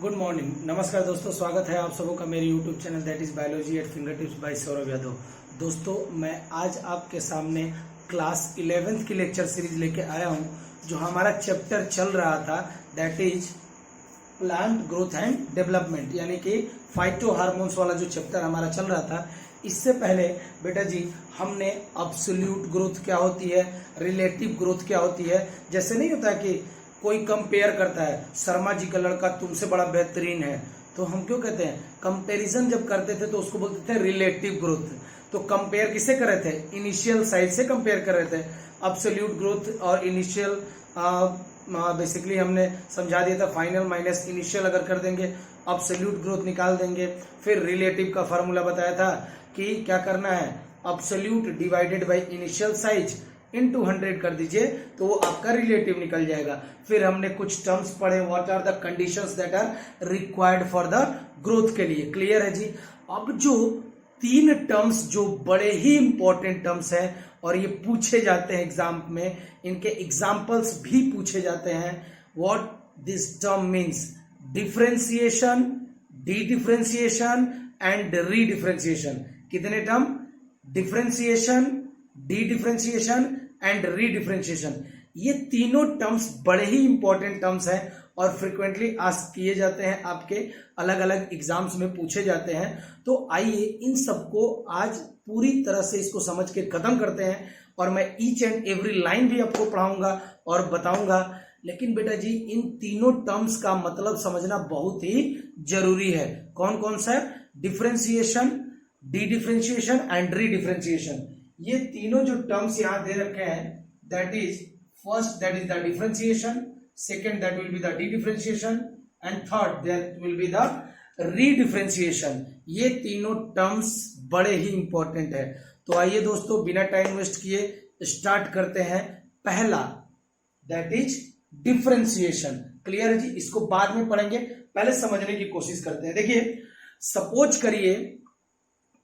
Good morning, नमस्कार दोस्तों। स्वागत है आप सबों का मेरे YouTube channel that is biology eight finger tips by Saurabh Yadav. दोस्तों, मैं आज आपके सामने क्लास 11th की लेक्चर सीरीज लेके आया हूं। जो हमारा चैप्टर चल रहा था that is plant growth and development, यानी कि फाइटो हार्मोन्स वाला जो चैप्टर हमारा चल रहा था। इससे पहले बेटा जी हमने अब्सोल्यूट ग्रोथ क्या होती है, रिलेटिव ग्रोथ क्या होती है, जैसे नहीं होता कि कोई कंपेयर करता है, शर्मा जी का लड़का तुमसे बड़ा बेहतरीन है, तो हम क्यों कहते हैं, कंपैरिजन जब करते थे तो उसको बोलते थे रिलेटिव ग्रोथ। तो कंपेयर किससे कर रहे थे, इनिशियल साइड से कंपेयर कर रहे थे। अब्सोल्यूट ग्रोथ और इनिशियल बेसिकली हमने समझा दिया था, फाइनल माइनस इनिशियल अगर कर देंगे अब्सोल्यूट ग्रोथ निकाल देंगे। फिर रिलेटिव का फॉर्मूला बताया था कि क्या करना है, absolute divided by initial size into 100 कर दीजिए तो वो आपका रिलेटिव निकल जाएगा। फिर हमने कुछ टर्म्स पढ़े, what are the conditions that are required for the growth के लिए। क्लियर है जी। अब जो तीन टर्म्स जो बड़े ही इंपॉर्टेंट टर्म्स हैं और ये पूछे जाते हैं एग्जाम में, इनके एग्जाम्पल्स भी पूछे जाते हैं। What this term means, differentiation, dedifferentiation and redifferentiation. कितने term, differentiation, dedifferentiation and redifferentiation. ये तीनों टर्म्स बड़े ही इंपॉर्टेंट टर्म्स हैं और फ्रिक्वेंटली आस्क किए जाते हैं, आपके अलग अलग एग्जाम्स में पूछे जाते हैं। तो आइए इन सबको आज पूरी तरह से इसको समझ के खत्म करते हैं और मैं ईच एंड एवरी लाइन भी आपको पढ़ाऊंगा और बताऊंगा। लेकिन बेटा जी इन तीनों टर्म्स का मतलब समझना बहुत ही जरूरी है। कौन कौन सा, differentiation, dedifferentiation and redifferentiation. ये तीनों जो टर्म्स यहां दे रखे हैं, that is first that is the differentiation, second that will be the D differentiation and third that will be the रीडिफरेंशिएशन। ये तीनों टर्म्स बड़े ही इंपॉर्टेंट है। तो आइए दोस्तों बिना टाइम वेस्ट किए स्टार्ट करते हैं। पहला दैट इज डिफरेंशिएशन। क्लियर है जी, इसको बाद में पढ़ेंगे, पहले समझने की कोशिश करते हैं। देखिए सपोज करिए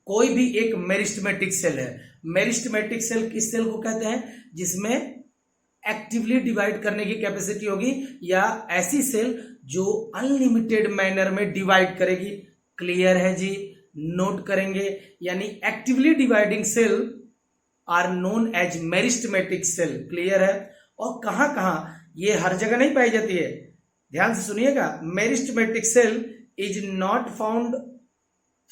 कोई भी एक मेरिस्टेमेटिक सेल है। मेरिस्टेमेटिक सेल किस सेल को कहते हैं, जिसमें एक्टिवली डिवाइड करने की कैपेसिटी होगी, या ऐसी सेल जो अनलिमिटेड मैनर में डिवाइड करेगी। क्लियर है जी, नोट करेंगे। यानी actively dividing cell are known as meristematic cell. Clear है। और कहां कहां, ये हर जगह नहीं पाई जाती है, ध्यान से सुनिएगा। Meristematic cell is not found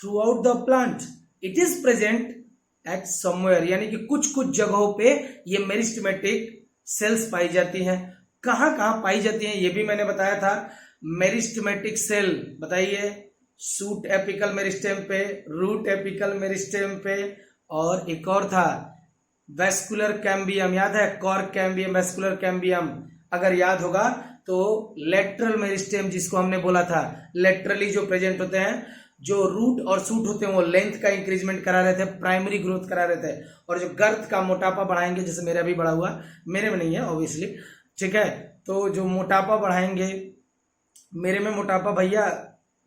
throughout the plant, it is present at somewhere, यानी कि कुछ कुछ जगहों पे ये मेरिस्टेमेटिक सेल्स पाई जाती हैं। कहां कहां पाई जाती हैं ये भी मैंने बताया था। मेरिस्टेमेटिक सेल बताइए, शूट एपिकल मेरिस्टेम पे, रूट एपिकल मेरिस्टेम पे, और एक और था वेस्कुलर कैम्बियम, याद है, कॉर्क कैम्बियम, वेस्कुलर कैम्बियम अगर याद होगा तो। लेटरल मेरिस्टेम जिसको हमने बोला था, लेटरली जो प्रेजेंट होते हैं, जो रूट और सूट होते हैं वो लेंथ का इंक्रीजमेंट करा रहे थे, प्राइमरी ग्रोथ करा रहे थे, और जो गर्थ का मोटापा बढ़ाएंगे, जैसे मेरा भी बढ़ा हुआ, मेरे में नहीं है ऑब्वियसली, ठीक है। तो जो मोटापा बढ़ाएंगे, मेरे में मोटापा भैया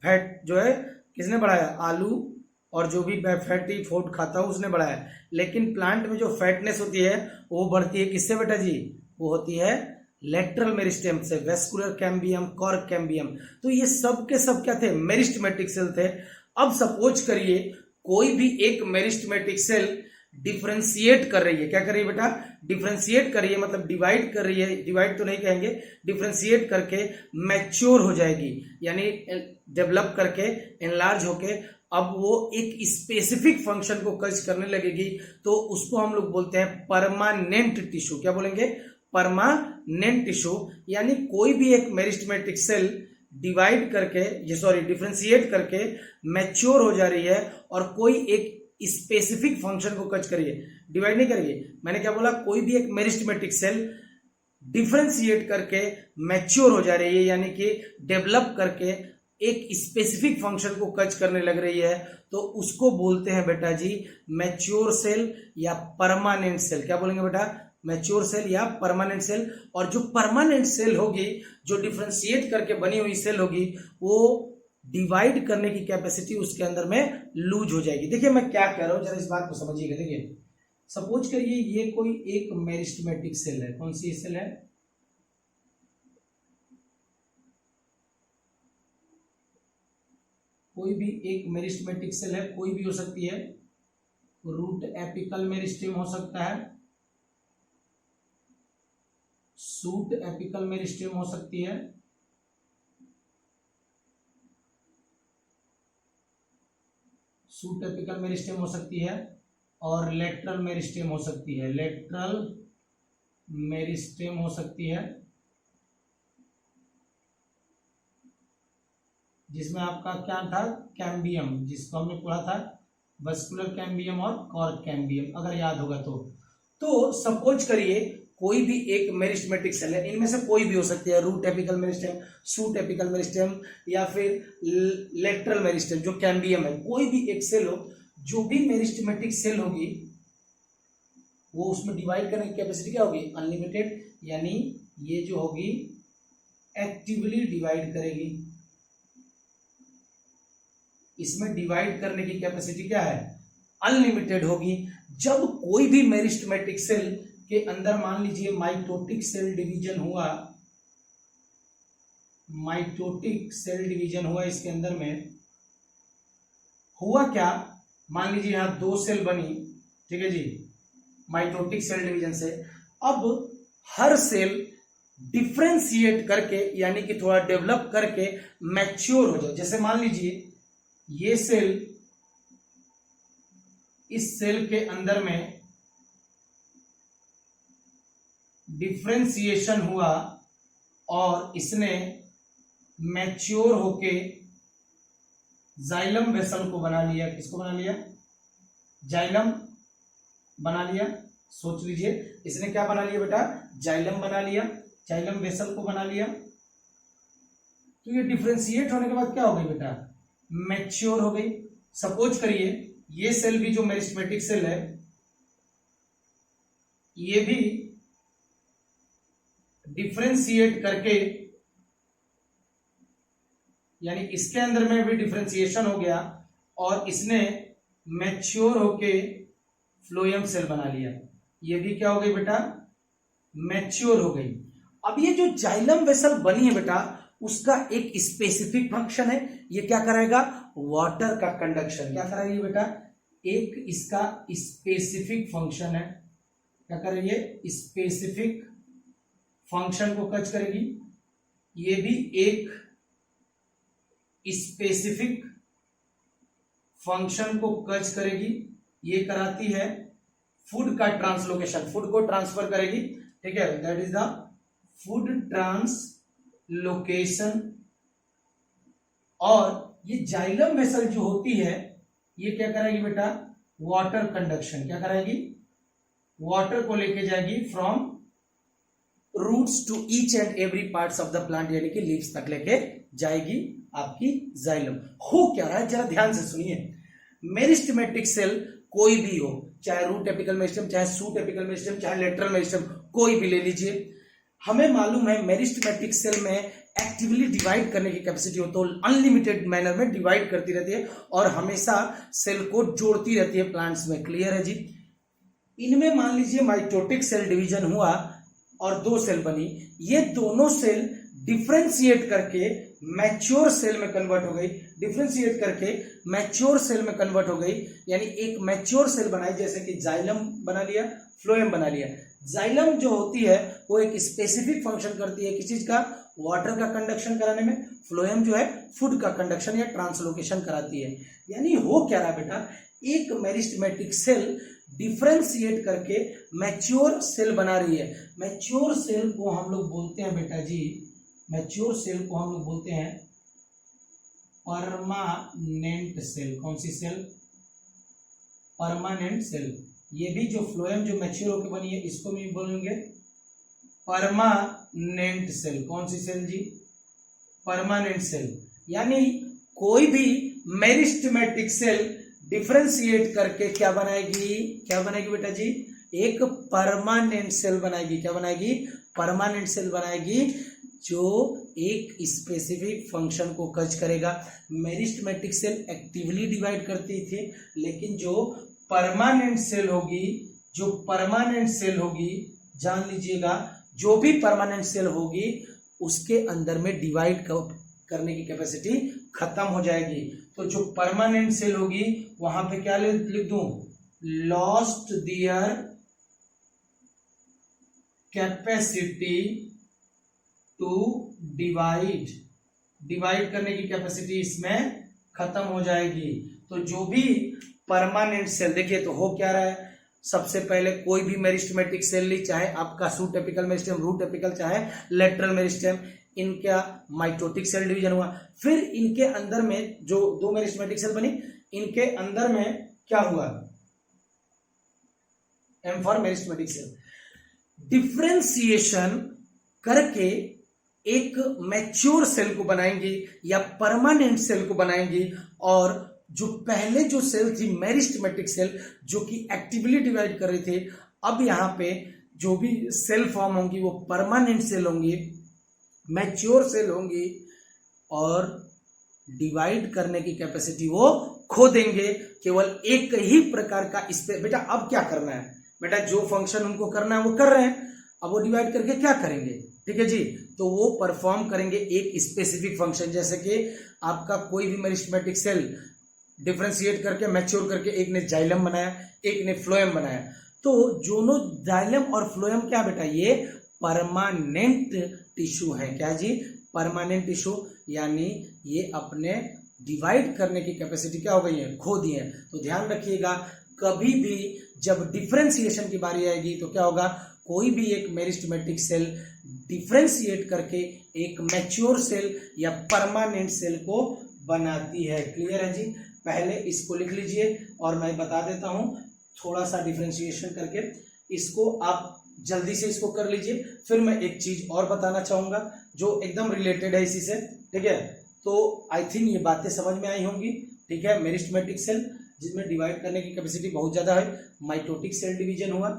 फैट जो है किसने बढ़ाया, आलू और जो भी फैटी फूड खाता हूं उसने बढ़ाया। लेकिन प्लांट में जो फैटनेस होती है वो बढ़ती है किससे बेटा जी, वो होती है लेटरल मेरिस्टेम से, वेस्कुलर कैम्बियम, कॉर्क कैम्बियम। तो ये सब के सब क्या थे, मेरिस्टेमेटिक सेल थे। अब सपोज करिए कोई भी एक मेरिस्टेमेटिक सेल डिफरेंशिएट कर रही है। क्या कर रही है बेटा, डिफरेंशिएट कर रही है, मतलब डिवाइड कर रही है, डिवाइड तो नहीं कहेंगे, डिफरेंशिएट करके मैच्योर हो जाएगी, यानी डेवलप करके एनलार्ज होके अब वो एक स्पेसिफिक फंक्शन को कज करने लगेगी, तो उसको हम लोग बोलते हैं परमानेंट टिश्यू। क्या बोलेंगे, परमानेंट टिश्यू। यानी कोई भी एक मेरिस्टेमेटिक सेल डिवाइड करके, ये सॉरी डिफरेंशिएट करके मैच्योर हो जा रही है और कोई एक स्पेसिफिक फंक्शन को कच करिए, डिवाइड नहीं करिए, मैंने क्या बोला, कोई भी एक मेरिस्टेमेटिक सेल डिफरेंशिएट करके मैच्योर हो जा रही है, यानी कि डेवलप करके एक स्पेसिफिक फंक्शन को कच करने लग रही है, तो उसको बोलते हैं बेटा जी मैच्योर सेल या परमानेंट सेल। क्या बोलेंगे बेटा, मैच्योर सेल या परमानेंट सेल। और जो परमानेंट सेल होगी, जो डिफरेंशिएट करके बनी हुई सेल होगी, वो डिवाइड करने की कैपेसिटी उसके अंदर में लूज हो जाएगी। देखिए मैं क्या कह रहा हूं, जरा इस बात को समझिएगा। देखिए सपोज करिए ये कोई एक मेरिस्टेमेटिक सेल है, कौन सी सेल है, कोई भी एक मेरिस्टेमेटिक सेल है, कोई भी हो सकती है, रूट एपिकल मेरिस्टेम हो सकता है, शूट एपिकल मेरिस्टेम हो सकती है, शूट एपिकल मेरिस्टेम हो सकती है, और लेटरल मेरिस्टेम हो सकती है, लेटरल मेरिस्टेम हो सकती है, जिसमें आपका क्या था, कैम्बियम, जिसको हमने पढ़ा था वस्कुलर कैम्बियम और कॉर्क कैम्बियम, अगर याद होगा तो सपोज करिए कोई भी एक मेरिस्टेमेटिक सेल है, इनमें से कोई भी हो सकती है, root apical meristem, shoot apical meristem, या फिर लेटरल मेरिस्टेम जो कैम्बियम है, कोई भी एक सेल हो, जो भी मेरिस्टेमेटिक सेल होगी वो उसमें डिवाइड करने की कैपेसिटी क्या होगी, अनलिमिटेड, यानी ये जो होगी एक्टिवली डिवाइड करेगी, इसमें डिवाइड करने की कैपेसिटी क्या है, अनलिमिटेड होगी। जब कोई भी मेरिस्टेमेटिक सेल के अंदर मान लीजिए माइटोटिक सेल डिवीजन हुआ, माइटोटिक सेल डिवीजन हुआ, इसके अंदर में हुआ क्या, मान लीजिए यहां 2 सेल बनी, ठीक है जी, माइटोटिक सेल डिवीजन से। अब हर सेल डिफ्रेंशिएट करके, यानी कि थोड़ा डेवलप करके मैच्योर हो जाए। जैसे मान लीजिए ये सेल इस सेल के अंदर में डिफ्रेंशिएशन हुआ और इसने मैच्योर होके जाइलम वेसल को बना लिया। किसको बना लिया, जाइलम बना लिया। सोच लीजिए इसने क्या बना लिया बेटा, जाइलम बना लिया, जाइलम वेसल को बना लिया। तो ये डिफ्रेंशिएट होने के बाद क्या हो गई बेटा, मैच्योर हो गई। सपोज करिए ये सेल भी जो मेरिस्टेमेटिक सेल है, ये भी डिफ्रेंशिएट करके, यानी इसके अंदर में भी डिफ्रेंशिएशन हो गया और इसने मैच्योर होके फ्लोएम सेल बना लिया। ये भी क्या हो गई बेटा, मैच्योर हो गई। अब ये जो जाइलम वेसल बनी है बेटा, उसका एक स्पेसिफिक फंक्शन है। ये क्या कराएगा, वाटर का कंडक्शन। क्या कराएगी बेटा, एक इसका स्पेसिफिक फंक्शन है। क्या करेगी, स्पेसिफिक फंक्शन को कच करेगी। ये भी एक स्पेसिफिक फंक्शन को कच करेगी। ये कराती है फूड का ट्रांसलोकेशन, फूड को ट्रांसफर करेगी, ठीक है, that is the food translocation. और ये जाइलम वेसल जो होती है, ये क्या कराएगी बेटा, वाटर कंडक्शन। क्या कराएगी, वाटर को लेके जाएगी from roots to each and every parts of the plant, यानी कि लीव्स तक लेके जाएगी आपकी जाइलम। हो क्या रहा है, जरा ध्यान से सुनिए। मेरिस्टेमेटिक सेल कोई भी हो, चाहे रूट एपिकल मेरिस्टेम, चाहे शूट एपिकल मेरिस्टेम, चाहे लेटरल मेरिस्टेम, कोई भी ले लीजिए। हमें मालूम है मेरिस्टेमेटिक सेल में एक्टिवली डिवाइड करने की कैपेसिटी हो, तो अनलिमिटेड मैनर में डिवाइड करती रहती है और हमेशा सेल को जोड़ती रहती है प्लांट्स में। क्लियर है जी। इनमें मान लीजिए माइटोटिक सेल डिवीजन हुआ और 2 सेल बनी। ये दोनों सेल डिफ्रेंशिएट करके मैच्योर सेल में कन्वर्ट हो गई, डिफ्रेंशिएट करके मैच्योर सेल में कन्वर्ट हो गई, यानी एक मैच्योर सेल बनाई, जैसे कि जाइलम बना लिया, फ्लोएम बना लिया। जाइलम जो होती है वो एक स्पेसिफिक फंक्शन करती है, किस चीज का, वाटर का कंडक्शन कराने में। फ्लोएम जो है फूड का कंडक्शन या ट्रांसलोकेशन कराती है। यानी हो क्या रहा बेटा, एक मेरिस्टेमेटिक सेल डिफ्रेंशिएट करके मैच्योर सेल बना रही है। मैच्योर सेल को हम लोग बोलते हैं बेटा जी, मैच्योर सेल को हम लोग बोलते हैं परमानेंट सेल। कौन सी सेल, परमानेंट सेल। ये भी जो फ्लोएम जो मैच्योर होकर बनी है, इसको भी बोलेंगे परमानेंट सेल। कौन सी सेल जी, परमानेंट सेल। यानी कोई भी मेरिस्टेमेटिक सेल डिफ्रेंशिएट करके क्या बनाएगी, क्या बनाएगी बेटा जी, एक परमानेंट सेल बनाएगी। क्या बनाएगी, परमानेंट सेल बनाएगी, जो एक स्पेसिफिक फंक्शन को कच करेगा। मेरिस्टेमेटिक सेल एक्टिवली डिवाइड करती थी, लेकिन जो परमानेंट सेल होगी, जो परमानेंट सेल होगी, जान लीजिएगा, जो भी परमानेंट सेल होगी उसके अंदर में डिवाइड करने की कैपेसिटी खत्म हो जाएगी। तो जो परमानेंट सेल होगी वहां पे क्या लिख दूं, lost their capacity to divide करने की कैपेसिटी इसमें खत्म हो जाएगी। तो जो भी परमानेंट सेल, देखिए तो हो क्या रहा है, सबसे पहले कोई भी मेरिस्टेमेटिक सेल ली, चाहे आपका सूटेपिकल मेरिस्टेम, रूट एपिकल, चाहे लेटरल मेरिस्टेम, इनका माइटोटिक सेल डिवीजन हुआ। फिर इनके अंदर में जो दो मेरिस्टेमेटिक सेल बनी, इनके अंदर में क्या हुआ, M for meristematic cell, differentiation करके एक मैच्योर सेल को बनाएंगी या परमानेंट सेल को बनाएंगी। और जो पहले जो सेल थी मेरिस्टेमेटिक सेल, जो कि एक्टिवली डिवाइड कर रही थी, अब यहां पे जो भी सेल फॉर्म होंगी वो परमानेंट सेल होंगी, मैच्योर सेल होंगी, और डिवाइड करने की कैपेसिटी वो खो देंगे। केवल एक ही प्रकार का इस पे, बेटा अब क्या करना है, बेटा जो फंक्शन उनको करना है वो कर रहे हैं, अब वो डिवाइड करके क्या करेंगे, ठीक है जी, तो वो परफॉर्म करेंगे एक स्पेसिफिक फंक्शन। जैसे कि आपका कोई भी मेरिस्टेमेटिक सेल डिफरेंशिएट करके मैच्योर करके, एक ने जाइलम बनाया, एक ने फ्लोएम बनाया, तो दोनों जाइलम और फ्लोएम क्या बेटा, ये परमानेंट टिश्यू है। क्या जी, परमानेंट टिश्यू, यानी ये अपने डिवाइड करने की कैपेसिटी क्या हो गई है, खो दी है। तो ध्यान रखिएगा, कभी भी जब डिफरेंशिएशन की बारी आएगी तो क्या होगा, कोई भी एक मेरिस्टेमेटिक सेल डिफरेंशिएट करके एक मैच्योर सेल या परमानेंट सेल को बनाती है। क्लियर है जी, पहले इसको लिख लीजिए और मैं बता देता हूं थोड़ा सा डिफरेंशिएशन करके, इसको आप जल्दी से इसको कर लीजिए। फिर मैं एक चीज और बताना चाहूंगा जो एकदम रिलेटेड है इसी से, ठीक है। तो आई थिंक ये बातें समझ में आई होंगी, ठीक है। मेरिस्टेमेटिक सेल जिसमें डिवाइड करने की कैपेसिटी बहुत ज्यादा है, माइटोटिक सेल डिवीजन हुआ,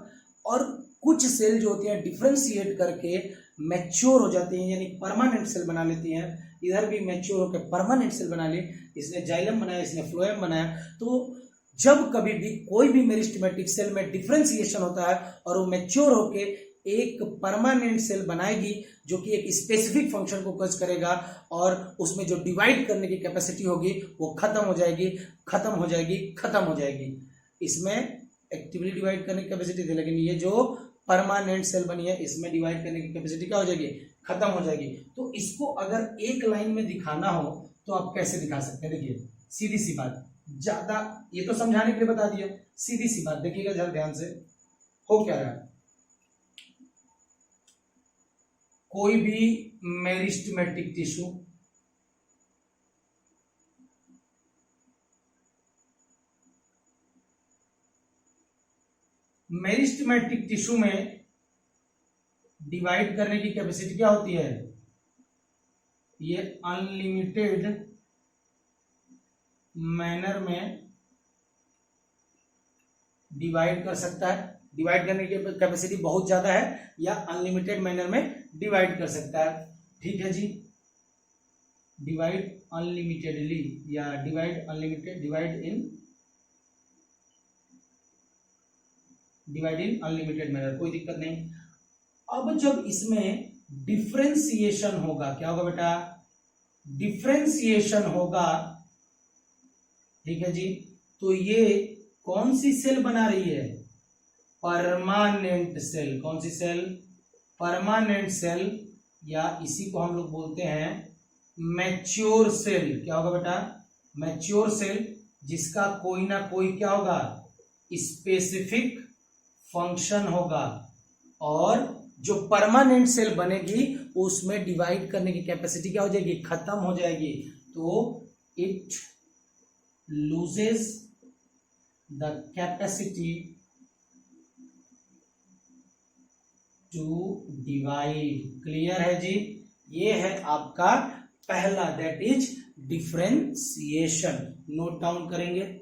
और कुछ सेल जो होती हैं डिफरेंशिएट करके मैच्योर हो जाती हैं, यानी परमानेंट सेल बना लेती हैं। इधर भी मैच्योर होकर परमानेंट सेल बना ली, इसने जाइलम बनाया, इसने फ्लोएम बनाया। तो जब कभी भी कोई भी मेरिस्टेमेटिक सेल में डिफरेंशिएशन होता है और वो मैच्योर होके एक परमानेंट सेल बनाएगी जो कि एक स्पेसिफिक फंक्शन को कज करेगा, और उसमें जो डिवाइड करने की कैपेसिटी होगी वो खत्म हो जाएगी, खत्म हो जाएगी, खत्म हो जाएगी। इसमें एक्टिवली डिवाइड करने की कैपेसिटी थी, लेकिन ये जो परमानेंट सेल बनी है इसमें डिवाइड करने की कैपेसिटी क्या हो जाएगी, खत्म हो जाएगी। तो इसको अगर एक लाइन में दिखाना हो तो आप कैसे दिखा सकते हैं, देखिए सीधी सी बात, ज्यादा ये तो समझाने के लिए बता दिया, सीधी सी बात देखिएगा जरा ध्यान से, हो क्या रहा है, कोई भी मेरिस्टेमेटिक टिश्यू मेरिस्टेमेटिक टिश्यू में डिवाइड करने की कैपेसिटी क्या होती है, ये अनलिमिटेड मैनर में डिवाइड कर सकता है। डिवाइड करने की कैपेसिटी बहुत ज्यादा है या अनलिमिटेड मैनर में डिवाइड कर सकता है, ठीक है जी। डिवाइड अनलिमिटेडली या divide unlimited, divide in unlimited manner, कोई दिक्कत नहीं। अब जब इसमें डिफरेंशिएशन होगा, क्या होगा बेटा, डिफरेंशिएशन होगा, ठीक है जी, तो ये कौन सी सेल बना रही है, परमानेंट सेल। कौन सी सेल, परमानेंट सेल, या इसी को हम लोग बोलते हैं मैच्योर सेल। क्या होगा बेटा, मैच्योर सेल, जिसका कोई ना कोई क्या होगा, स्पेसिफिक फंक्शन होगा, और जो परमानेंट सेल बनेगी उसमें डिवाइड करने की कैपेसिटी क्या हो जाएगी, खत्म हो जाएगी। तो it loses the capacity to divide. Clear है जी, ये है आपका पहला, that is differentiation. Note down करेंगे,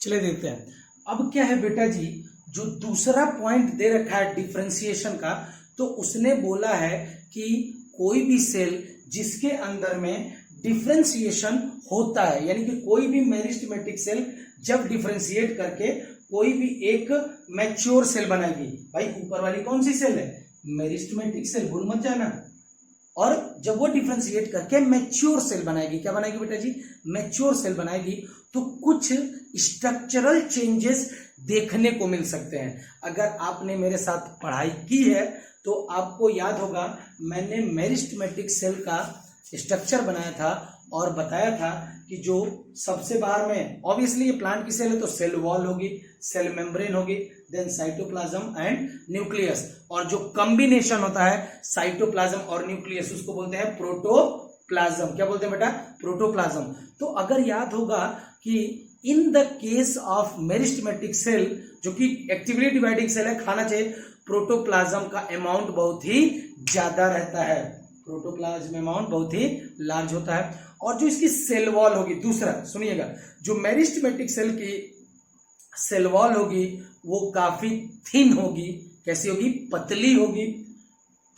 चलिए देखते हैं। अब क्या है बेटा जी, जो दूसरा पॉइंट दे रखा है डिफरेंशिएशन का, तो उसने बोला है कि कोई भी सेल जिसके अंदर में डिफरेंशिएशन होता है, यानी कि कोई भी मेरिस्टेमेटिक सेल जब डिफरेंशिएट करके कोई भी एक मैच्योर सेल बनाएगी। भाई ऊपर वाली कौन सी सेल है, मेरिस्टेमेटिक सेल, भूल मत जाना। और जब वो डिफरेंशिएट करके मैच्योर सेल बनाएगी, क्या बनाएगी बेटा जी, मैच्योर सेल बनाएगी, तो कुछ स्ट्रक्चरल चेंजेस देखने को मिल सकते हैं। अगर आपने मेरे साथ पढ़ाई की है तो आपको याद होगा मैंने मेरिस्टेमेटिक सेल का स्ट्रक्चर बनाया था और बताया था कि जो सबसे बाहर में, ऑब्वियसली ये प्लांट की सेल है तो सेल वॉल होगी, सेल मेम्ब्रेन होगी, देन साइटोप्लाज्म एंड न्यूक्लियस, और जो कॉम्बिनेशन होता है साइटोप्लाज्म और न्यूक्लियस उसको बोलते हैं प्रोटोप्लाज्म। क्या बोलते हैं बेटा, प्रोटोप्लाज्म। तो अगर याद होगा कि in the case of meristematic cell, जो कि एक्टिवली डिवाइडिंग सेल है, खाना चाहिए, प्रोटोप्लाज्म का अमाउंट बहुत ही ज्यादा रहता है, प्रोटोप्लाज्म अमाउंट बहुत ही लार्ज होता है। और जो इसकी सेल वॉल होगी, दूसरा सुनिएगा, जो मेरिस्टेमेटिक सेल की सेल वॉल होगी वो काफी थिन होगी। कैसी होगी, पतली होगी,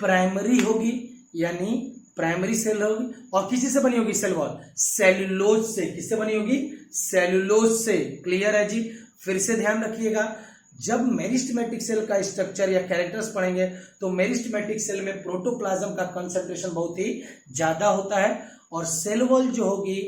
प्राइमरी होगी, यानी प्राइमरी सेल होगी, और किसी से बनी होगी सेल वॉल, सेल्यूलोज से। किससे बनी होगी, सेल्यूलोज से। क्लियर है जी। फिर से ध्यान रखिएगा, जब मेरिस्टेमेटिक सेल का स्ट्रक्चर या कैरेक्टर्स पढ़ेंगे तो मेरिस्टेमेटिक सेल में प्रोटोप्लाज्म का कंसंट्रेशन बहुत ही ज्यादा होता है, और सेल वॉल जो होगी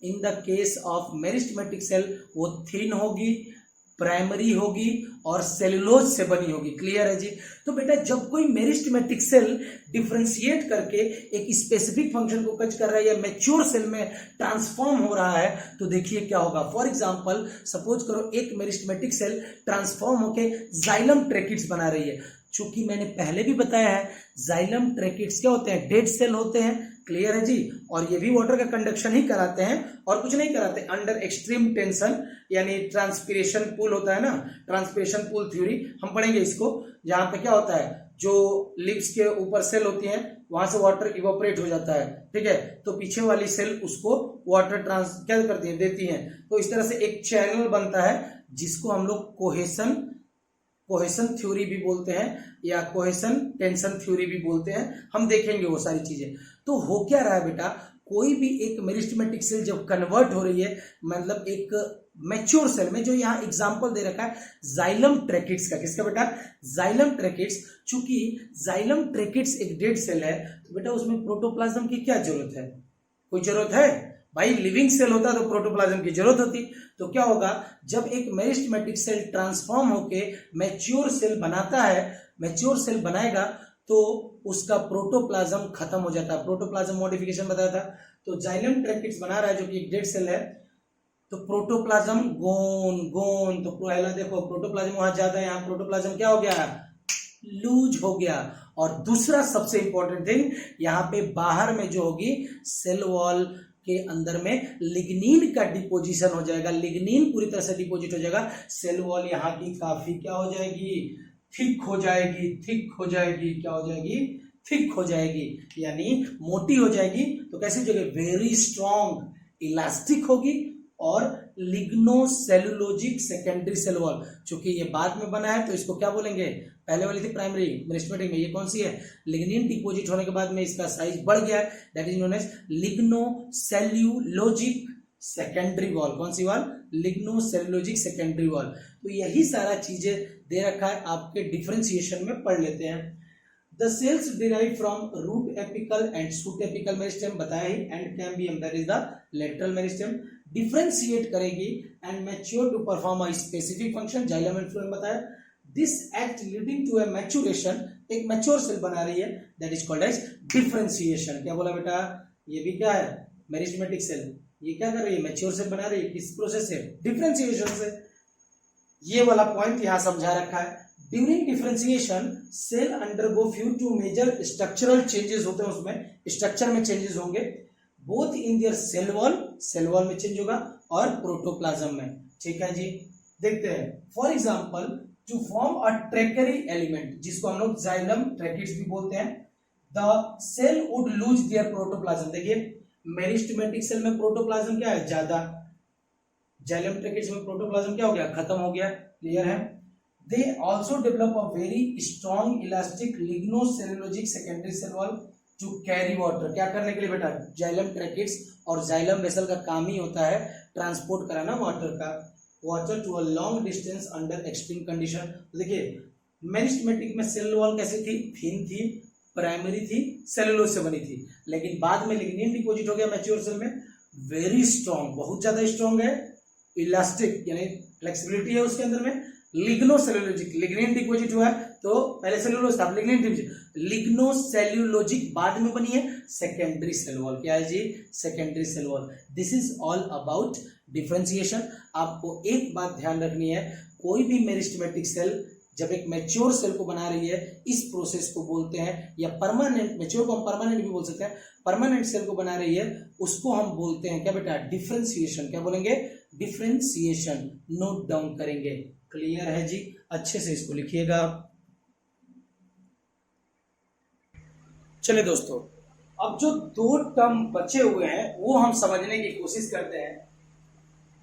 in the case of meristematic cell वो थिन होगी, प्राइमरी होगी और सेलुलोज से बनी होगी। क्लियर है जी। तो बेटा जब कोई मेरिस्टेमेटिक सेल डिफरेंशिएट करके एक स्पेसिफिक फंक्शन को कच कर रहा है या मैच्योर सेल में ट्रांसफॉर्म हो रहा है तो देखिए क्या होगा। फॉर एग्जांपल सपोज करो एक मेरिस्टेमेटिक सेल ट्रांसफॉर्म होके जाइलम ट्रैकिड्स बना रही है। चूंकि मैंने पहले भी बताया है जाइलम ट्रैकिड्स क्या होते हैं, डेड सेल होते हैं। क्लियर है जी। और ये भी वाटर का कंडक्शन ही कराते हैं और कुछ नहीं कराते। अंडर एक्सट्रीम टेंशन यानी ट्रांसपिरेशन पूल होता है ना, ट्रांसपिरेशन पूल थ्योरी हम पढ़ेंगे इसको, जहां पे क्या होता है जो लिप्स के ऊपर सेल होती हैं वहां से वाटर इवोपरेट हो जाता है, ठीक है, तो पीछे वाली सेल उसको वाटर ट्रांस क्या करती है, देती हैं। तो इस तरह से एक चैनल बनता है जिसको हम लोग कोहेशन थ्योरी भी बोलते हैं या कोहेशन टेंशन थ्योरी भी बोलते हैं। हम देखेंगे वो सारी चीजें। तो हो क्या रहा है बेटा, कोई भी एक मेरिस्टेमेटिक सेल जब कन्वर्ट हो रही है, मतलब एक मैच्योर सेल में, जो यहाँ एग्जांपल दे रखा है जाइलम ट्रैकिड्स का, किसका बेटा, जाइलम ट्रैकिड्स। चूंकि जाइलम ट्रैकिड्स एक डेड सेल है तो बेटा उसमें प्रोटोप्लाज्म की क्या जरूरत है, कोई जरूरत है भाई, लिविंग सेल होता तो प्रोटोप्लाज्म की जरूरत होती। तो क्या होगा, जब एक मेरिस्टेमेटिक सेल ट्रांसफॉर्म होके मैच्योर सेल बनाता है, मैच्योर सेल बनाएगा तो उसका प्रोटोप्लाज्म खत्म हो जाता है। प्रोटोप्लाज्म मॉडिफिकेशन बताया था। तो जाइलम ट्रैकिड्स बना रहा है जो कि एक डेड सेल है, तो प्रोटोप्लाज्म गोन, तो पहला देखो प्रोटोप्लाज्म वहां ज्यादा है, यहाँ प्रोटोप्लाज्म क्या हो गया, लूज हो गया। और दूसरा सबसे इंपॉर्टेंट थिंग, यहाँ पे बाहर में जो होगी सेल वॉल के अंदर में लिग्निन का डिपोजिशन हो जाएगा, लिग्निन पूरी तरह से डिपोजिट हो जाएगा। सेल वॉल यहाँ की काफी क्या हो जाएगी, थिक हो जाएगी, थिक हो जाएगी, क्या हो जाएगी, थिक हो जाएगी, यानी मोटी हो जाएगी। तो कैसी हो जाएगी, वेरी स्ट्रॉन्ग, इलास्टिक होगी और लिग्नोसेलुलोजिक सेकेंडरी सेल वॉल। चूंकि ये बाद में बना है तो इसको क्या बोलेंगे, पहले वाली थी प्राइमरी, मेरिस्टेमेटिक में ये कौन सी है, लिग्निन डिपोजिट होने के बाद में इसका साइज बढ़ गया है, that is known as lignocellulosic secondary wall. कौन सी वॉल, लिग्नोसेल्यूलोजिक सेकेंडरी वॉल। तो यही सारा चीजें दे रखा है, आपके डिफरेंशिएशन में पढ़ लेते हैं। The cells derived from root apical and shoot apical meristem बताया ही, and cambium that is the lateral meristem differentiate करेगी and mature to perform a specific function, xylem and phloem बताया। This act leading to a maturation, एक mature cell बना रही है, that is called as differentiation। क्या बोला बेटा, ये भी क्या है, मेरिस्टेमेटिक सेल, ये क्या कर रही है, मैच्योर सेल बना रही है, किस प्रोसेस से, डिफरेंशिएशन से। ये वाला पॉइंट यहां समझा रखा है। During differentiation cell undergo few to major structural changes होते हैं, उसमें स्ट्रक्चर में चेंजेस होंगे, both in their cell wall में चेंज होगा और प्रोटोप्लाज्म में। ठीक है जी, देखते हैं। For example to form a tracheary element, जिसको हम लोग जाइलम ट्रैकिड्स भी बोलते हैं, the cell would lose their protoplasm. देखिए मेरिस्टेमेटिक सेल में प्रोटोप्लाज्म क्या है, ज्यादा, जाइलम ट्रैकिड्स में प्रोटोप्लाज्म क्या हो गया, खत्म हो गया। क्लियर है। They also develop a very strong elastic lignocellulosic secondary cell wall to carry water। क्या करने के लिए बेटा, जाइलम ट्रैकिड्स और जाइलम वेसल का काम ही होता है ट्रांसपोर्ट कराना वाटर का। Water to a long distance under extreme condition. देखिए मेरिस्टेमेटिक में सेल वॉल कैसी थी, थिन थी, प्राइमरी थी, सेलुलोज से बनी थी, लेकिन बाद में लिग्निन डिपॉजिट हो गया मैच्योर सेल में, वेरी स्ट्रॉन्ग, बहुत ज्यादा स्ट्रॉन्ग है, इलास्टिक यानी फ्लेक्सिबिलिटी है उसके अंदर में, लिग्नोसेल्यूलोजिक, लिग्निन डिपॉजिट हुआ है तो पहले सेलुलोज था, लिग्निन डिपॉजिट, लिग्नोसेल्यूलोजिक बाद में बनी है सेकेंडरी सेल वॉल। क्या है जी, secondary cell wall. This is all about differentiation. आपको एक बात ध्यान रखनी है, कोई भी मेरिस्टेमेटिक सेल जब एक मैच्योर सेल को बना रही है, इस प्रोसेस को बोलते हैं, या परमानेंट, मैच्योर को हम परमानेंट भी बोल सकते हैं, परमानेंट सेल को बना रही है उसको हम बोलते हैं क्या बेटा, डिफरेंशिएशन। क्या बोलेंगे, डिफरेंशिएशन। नोट डाउन करेंगे। क्लियर है जी, अच्छे से इसको लिखिएगा। चलिए दोस्तों, अब जो दो टर्म बचे हुए हैं वो हम समझने की कोशिश करते हैं,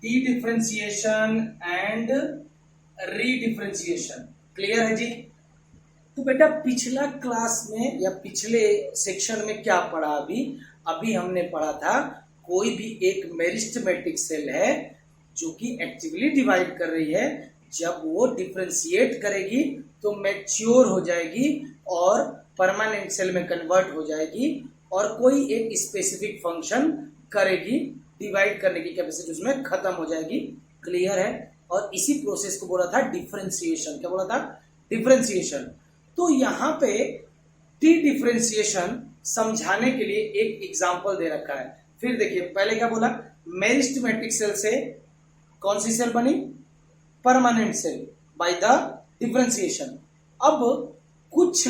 डी डिफरेंशिएशन एंड रीडिफरेंशिएशन। क्लियर है जी। तो बेटा पिछला क्लास में या पिछले सेक्शन में क्या पढ़ा, अभी हमने पढ़ा था कोई भी एक मेरिस्टेमेटिक सेल है जो कि एक्टिवली डिवाइड कर रही है, जब वो डिफरेंशिएट करेगी तो मैच्योर हो जाएगी और परमानेंट सेल में कन्वर्ट हो जाएगी और कोई एक स्पेसिफिक फंक्शन करेगी, डिवाइड करने की कैपेसिटी उसमें खत्म हो जाएगी। क्लियर है। और इसी प्रोसेस को बोला था डिफरेंशिएशन। क्या बोला था, डिफरेंशिएशन। तो यहां पे डी डिफरेंशिएशन समझाने के लिए एक एग्जांपल दे रखा है। फिर देखिए पहले क्या बोला, मेरिस्टेमेटिक सेल से कौन सी सेल बनी, permanent cell by the differentiation. अब कुछ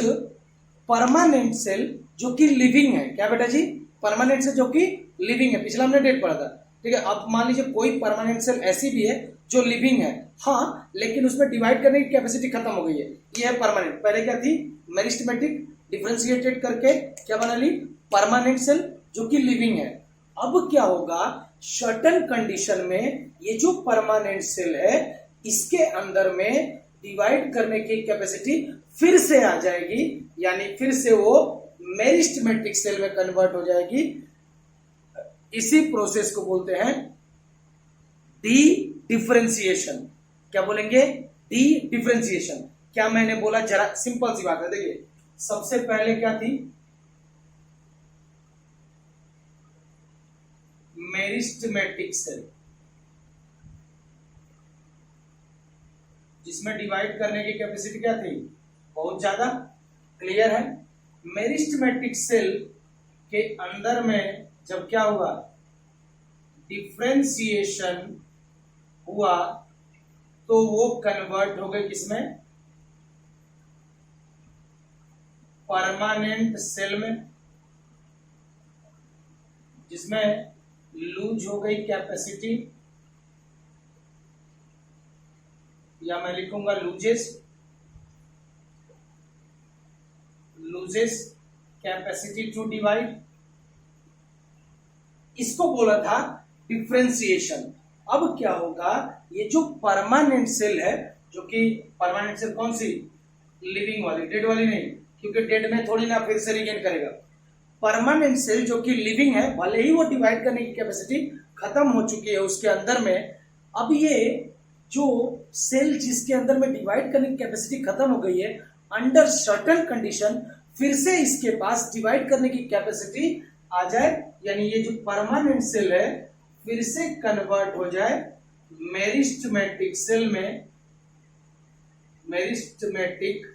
परमानेंट सेल जो कि लिविंग है, क्या बेटा जी, परमानेंट सेल जो कि लिविंग है, पिछला हमने डेट पढ़ा था, ठीक है। अब मान लीजिए कोई परमानेंट सेल ऐसी भी है जो लिविंग है, हाँ, लेकिन उसमें डिवाइड करने की कैपेसिटी खत्म हो गई है, ये है परमानेंट। पहले क्या थी, मेरिस्टेमेटिक, डिफरेंशिएटेड करके क्या बना ली, परमानेंट सेल जो कि लिविंग है। अब क्या होगा, सर्टेन कंडीशन में ये जो परमानेंट सेल है इसके अंदर में डिवाइड करने की कैपेसिटी फिर से आ जाएगी, यानी फिर से वो मेरिस्टेमेटिक सेल में कन्वर्ट हो जाएगी। इसी प्रोसेस को बोलते हैं डी डिफरेंशिएशन। क्या बोलेंगे, डी डिफरेंशिएशन। क्या मैंने बोला, जरा सिंपल सी बात है, देखिए सबसे पहले क्या थी, मेरिस्टेमेटिक सेल जिसमें डिवाइड करने की कैपेसिटी क्या थी, बहुत ज्यादा। क्लियर है। मेरिस्टेमेटिक सेल के अंदर में जब क्या हुआ, डिफरेंशिएशन हुआ तो वो कन्वर्ट हो गए किसमें, परमानेंट सेल में, जिसमें लूज हो गई कैपेसिटी, या मैं लिखूंगा लूजेस कैपेसिटी टू डिवाइड। इसको बोला था डिफरेंशिएशन। अब क्या होगा, ये जो परमानेंट सेल है, जो कि परमानेंट सेल कौन सी, लिविंग वाली, डेड वाली नहीं, क्योंकि डेड में थोड़ी ना फिर से रिगेन करेगा। परमानेंट सेल जो कि लिविंग है, भले ही वो डिवाइड करने की कैपेसिटी खत्म हो चुकी है उसके अंदर में, अब ये जो सेल जिसके अंदर में डिवाइड करने की कैपेसिटी खत्म हो गई है, अंडर सर्टेन कंडीशन फिर से इसके पास डिवाइड करने की कैपेसिटी आ जाए, यानी ये जो परमानेंट सेल है फिर से कन्वर्ट हो जाए मेरिस्टेमेटिक सेल में, मेरिस्टेमेटिक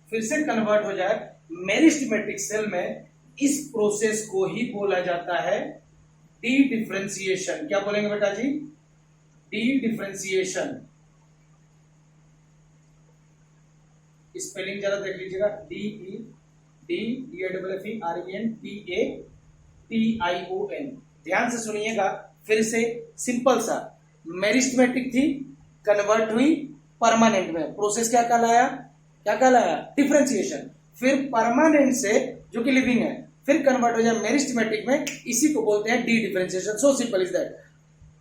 फिर से कन्वर्ट हो जाए मेरिस्टेमेटिक सेल में। इस प्रोसेस को ही बोला जाता है डी डिफरेंशिएशन। क्या बोलेंगे बेटा जी, डी डिफरेंशिएशन। स्पेलिंग जरा देख लीजिएगा, DEFFERENTATION। ध्यान से सुनिएगा फिर से, सिंपल सा, मेरिस्टेमेटिक थी, कन्वर्ट हुई परमानेंट में, प्रोसेस क्या कहलाया, डिफरेंशिएशन। फिर परमानेंट से जो कि लिविंग है फिर कन्वर्ट हो जाए मेरिस्टेमेटिक में, इसी को बोलते हैं D differentiation. So simple is that.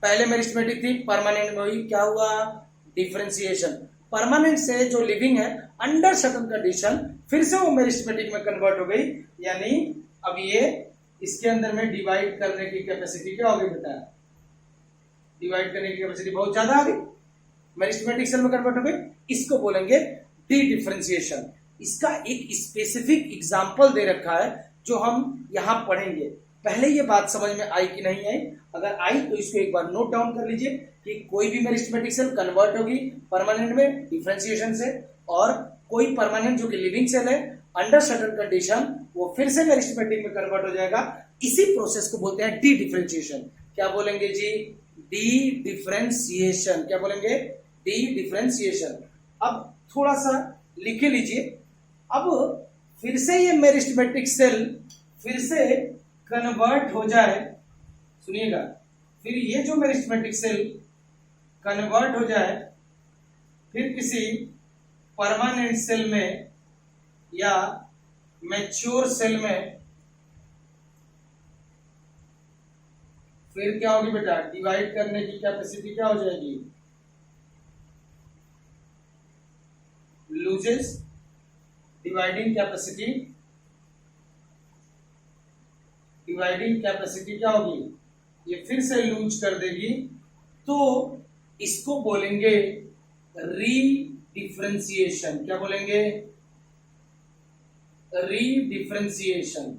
पहले मेरिस्टेमेटिक थी, परमानेंट में हुई, क्या हुआ, डिफरेंशिएशन। परमानेंट से जो लिविंग है अंडर सर्टेन कंडीशन फिर से वो मेरिस्टेमेटिक में कन्वर्ट हो गई, यानी अब ये इसके अंदर में डिवाइड करने की कैपेसिटी क्या होगी बेटा, डिवाइड करने की कैपेसिटी बहुत ज्यादा आ गई, मेरिस्टेमेटिक सेल में कन्वर्ट हो गई, इसको बोलेंगे डी डिफरेंशिएशन। इसका एक स्पेसिफिक एग्जांपल दे रखा है जो हम यहां पढ़ेंगे। पहले ये बात समझ में आई कि नहीं आई? अगर आई तो इसको एक बार नोट डाउन कर लीजिए कि कोई भी मेरिस्टेमेटिक सेल कन्वर्ट होगी परमानेंट में डिफरेंशिएशन से, और कोई परमानेंट जो कि लिविंग सेल है अंडर सर्टेन कंडीशन वो फिर से मेरिस्टेमेटिक में कन्वर्ट हो जाएगा। इसी प्रोसेस को बोलते हैं डी डिफरेंशिएशन। क्या बोलेंगे जी? D differentiation. क्या बोलेंगे? D differentiation. अब थोड़ा सा लिखे लीजिए। अब फिर से ये मेरिस्टेमेटिक सेल फिर से कन्वर्ट हो जाए, सुनिएगा, फिर ये जो मेरिस्टेमेटिक सेल कन्वर्ट हो जाए फिर किसी परमानेंट सेल में या मैच्योर सेल में, फिर क्या होगी बेटा? डिवाइड करने की कैपेसिटी क्या हो जाएगी? Loses dividing capacity. Dividing capacity क्या होगी? ये फिर से लूज कर देगी, तो इसको बोलेंगे री डिफरेंशिएशन। क्या बोलेंगे? री डिफरेंशिएशन।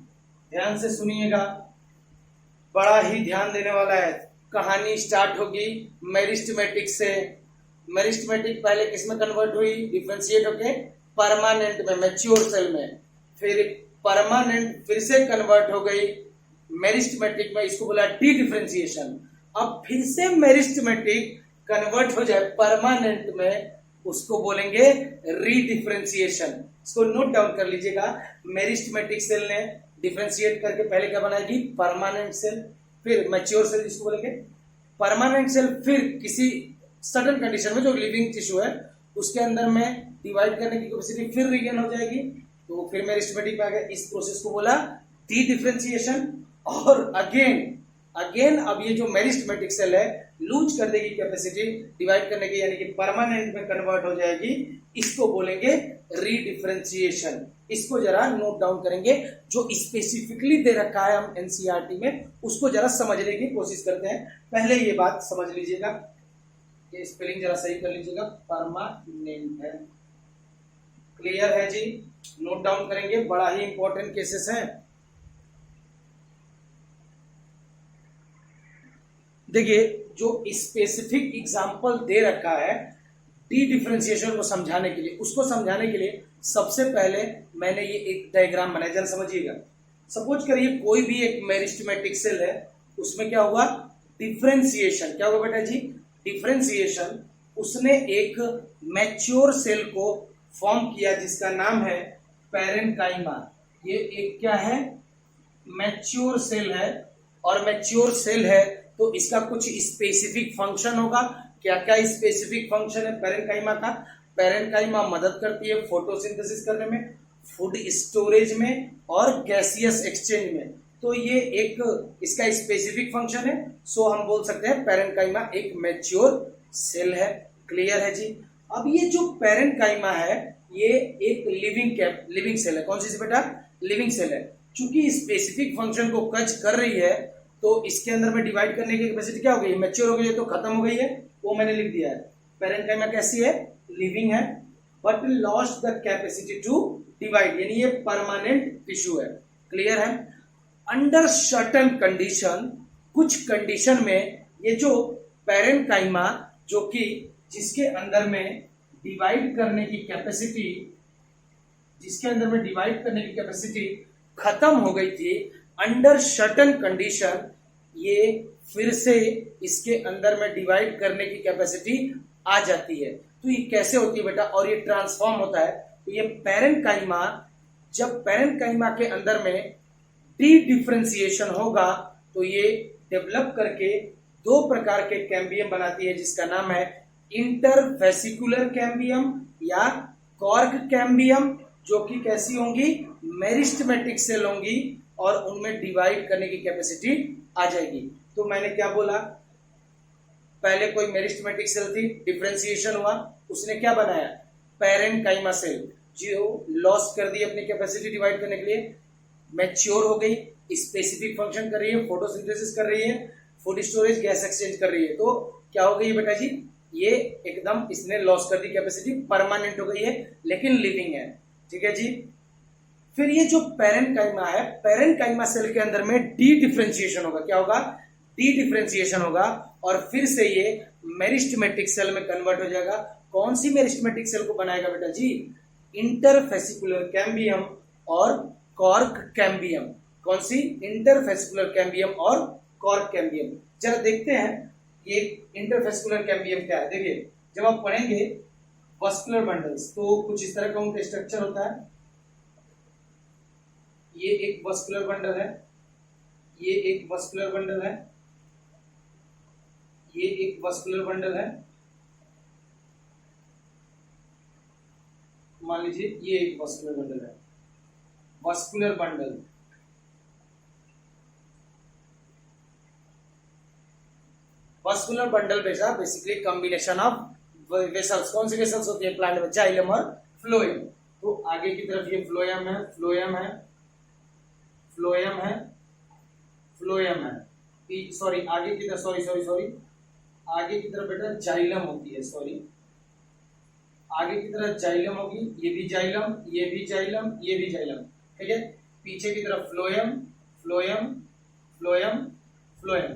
ध्यान से सुनिएगा, बड़ा ही ध्यान देने वाला है। कहानी स्टार्ट होगी मेरिस्टेमेटिक से। मेरिस्टेमेटिक पहले किसमें कन्वर्ट हुई? डिफरेंशिएट होके परमानेंट में, मैच्योर सेल में। फिर परमानेंट फिर से कन्वर्ट हो गई मेरिस्टेमेटिक में, इसको बोला डी डिफरेंशिएशन। अब फिर से मेरिस्टेमेटिक कन्वर्ट हो जाए परमानेंट में, उसको बोलेंगे री डिफरेंशिएशन। इसको नोट डाउन कर लीजिएगा। मेरिस्टेमेटिक सेल ने डिफरेंशिएट करके पहले क्या बनाएगी? परमानेंट सेल, फिर मैच्योर सेल इसको बोलेंगे। परमानेंट सेल फिर किसी सर्टेन कंडीशन में जो लिविंग टिश्यू है उसके अंदर में डिवाइड करने की कैपेसिटी फिर रीगेन हो जाएगी, तो फिर मेरिस्टेमेटिक में आ गया। इस प्रोसेस को बोला डी डिफरेंशिएशन। और अगेन अब ये जो मेरिस्टेमेटिक सेल है लूज कर देगी कैपेसिटी डिवाइड करने की, यानी कि परमानेंट में कन्वर्ट हो जाएगी, इसको बोलेंगे री डिफरेंशिएशन। इसको जरा नोट डाउन करेंगे, जो स्पेसिफिकली दे रखा है हम एनसीईआरटी में उसको जरा समझने की कोशिश करते हैं। पहले ये बात समझ लीजिएगा, ये स्पेलिंग जरा सही कर लीजिएगा, परमानेंट है। क्लियर है जी? नोट डाउन करेंगे, बड़ा ही इंपॉर्टेंट केसेस है। देखिए, जो स्पेसिफिक एग्जांपल दे रखा है डी डिफरेंशिएशन को समझाने के लिए, उसको समझाने के लिए सबसे पहले मैंने ये एक डायग्राम बनाया, जरा समझिएगा। सपोज करिए कोई भी एक मेरिस्टेमेटिक सेल है, उसमें क्या हुआ? डिफरेंशिएशन। क्या हुआ बेटा जी? डिफरेंशिएशन। उसने एक मैच्योर सेल को फॉर्म किया जिसका नाम है पैरेन्काइमा। ये एक क्या है? मैच्योर सेल है, और मैच्योर सेल है तो इसका कुछ स्पेसिफिक फंक्शन होगा। क्या क्या स्पेसिफिक फंक्शन है पैरेन्काइमा का? पैरेन्काइमा मदद करती है फोटोसिंथेसिस करने में, फूड स्टोरेज में और गैसियस एक्सचेंज में। तो ये एक इसका स्पेसिफिक फंक्शन है, सो हम बोल सकते हैं पैरेन्काइमा एक मैच्योर सेल है। क्लियर है जी? अब ये जो पैरेन्काइमा है ये एक लिविंग सेल है। कौन सी बेटा? लिविंग सेल है। चूंकि स्पेसिफिक फंक्शन को कच कर रही है तो इसके अंदर में डिवाइड करने की कैपेसिटी क्या हो गई? मैच्योर हो गई है, तो खत्म हो गई है, वो मैंने लिख दिया है। पैरेन्काइमा कैसी है? लिविंग है, but lost the capacity to divide, यानी ये परमानेंट टिश्यू है। क्लियर है? अंडर सर्टेन कंडीशन, कुछ कंडीशन में ये जो पैरेन्काइमा जो कि जिसके अंदर में डिवाइड करने की कैपेसिटी, खत्म हो गई थी, अंडर सर्टेन कंडीशन ये फिर से इसके अंदर में डिवाइड करने की कैपेसिटी आ जाती है। तो ये कैसे होती है बेटा? और ये ट्रांसफॉर्म होता है। तो ये पैरेन्काइमा, जब पैरेन्काइमा के अंदर में डी डिफरेंशिएशन होगा तो ये डेवलप करके दो प्रकार के कैम्बियम बनाती है, जिसका नाम है इंटरवेसिकुलर कैम्बियम या कॉर्क कैम्बियम, जो कि कैसी होंगी? मेरिस्टेमेटिक सेल होंगी और उनमें डिवाइड करने की कैपेसिटी आ जाएगी। तो मैंने क्या बोला? पहले कोई मेरिस्टेमेटिक सेल थी, डिफरेंशिएशन हुआ, उसने क्या बनाया? पैरेन्काइमा सेल, जो लॉस कर दी अपनी कैपेसिटी डिवाइड करने के लिए। मैच्योर हो गई, स्पेसिफिक फंक्शन कर रही है, फोटोसिंथेसिस कर रही है, फूड स्टोरेज, गैस एक्सचेंज कर रही है, तो क्या हो गई है बेटा जी, ये एकदम इसने लॉस कर दी कैपेसिटी, परमानेंट हो गई है लेकिन लिविंग है। ठीक है जी। फिर ये जो पैरेन्काइमा है, पैरेन्काइमा सेल के अंदर में डी डिफरेंशिएशन होगा। क्या होगा? डी डिफरेंशिएशन होगा और फिर से ये मेरिस्टेमेटिक सेल में कन्वर्ट हो जाएगा। कौन सी मेरिस्टेमेटिक सेल को बनाएगा बेटा जी? इंटरफेसिकुलर कैम्बियम और कॉर्क कैम्बियम। कौन सी? इंटरफेसिकुलर कैम्बियम और कॉर्क कैम्बियम। जरा देखते हैं ये इंटरफेसिकुलर कैम्बियम क्या है। देखिए, जब आप पढ़ेंगे वस्कुलर बंडल्स तो कुछ इस तरह का उनका स्ट्रक्चर होता है। ये एक वस्कुलर बंडल है, ये एक वस्कुलर बंडल है, ये एक वस्कुलर बंडल है, मान लीजिए ये एक वस्कुलर बंडल है, vascular bundle. Vascular bundle basically combination of vessels. कौन सी वेसल्स होती है प्लांट में? जाइलम और फ्लोएम। तो आगे की तरफ ये फ्लोएम है, फ्लोएम है, फ्लोएम है, फ्लोएम है, सॉरी आगे की तरफ, सॉरी आगे की तरफ बेटा जाइलम होती है, सॉरी आगे की तरफ जाइलम होगी, ये भी जाइलम, ये भी जाइलम, ये भी जाइलम। ठीक है। पीछे की तरफ फ्लोएम, फ्लोएम, फ्लोएम, फ्लोएम।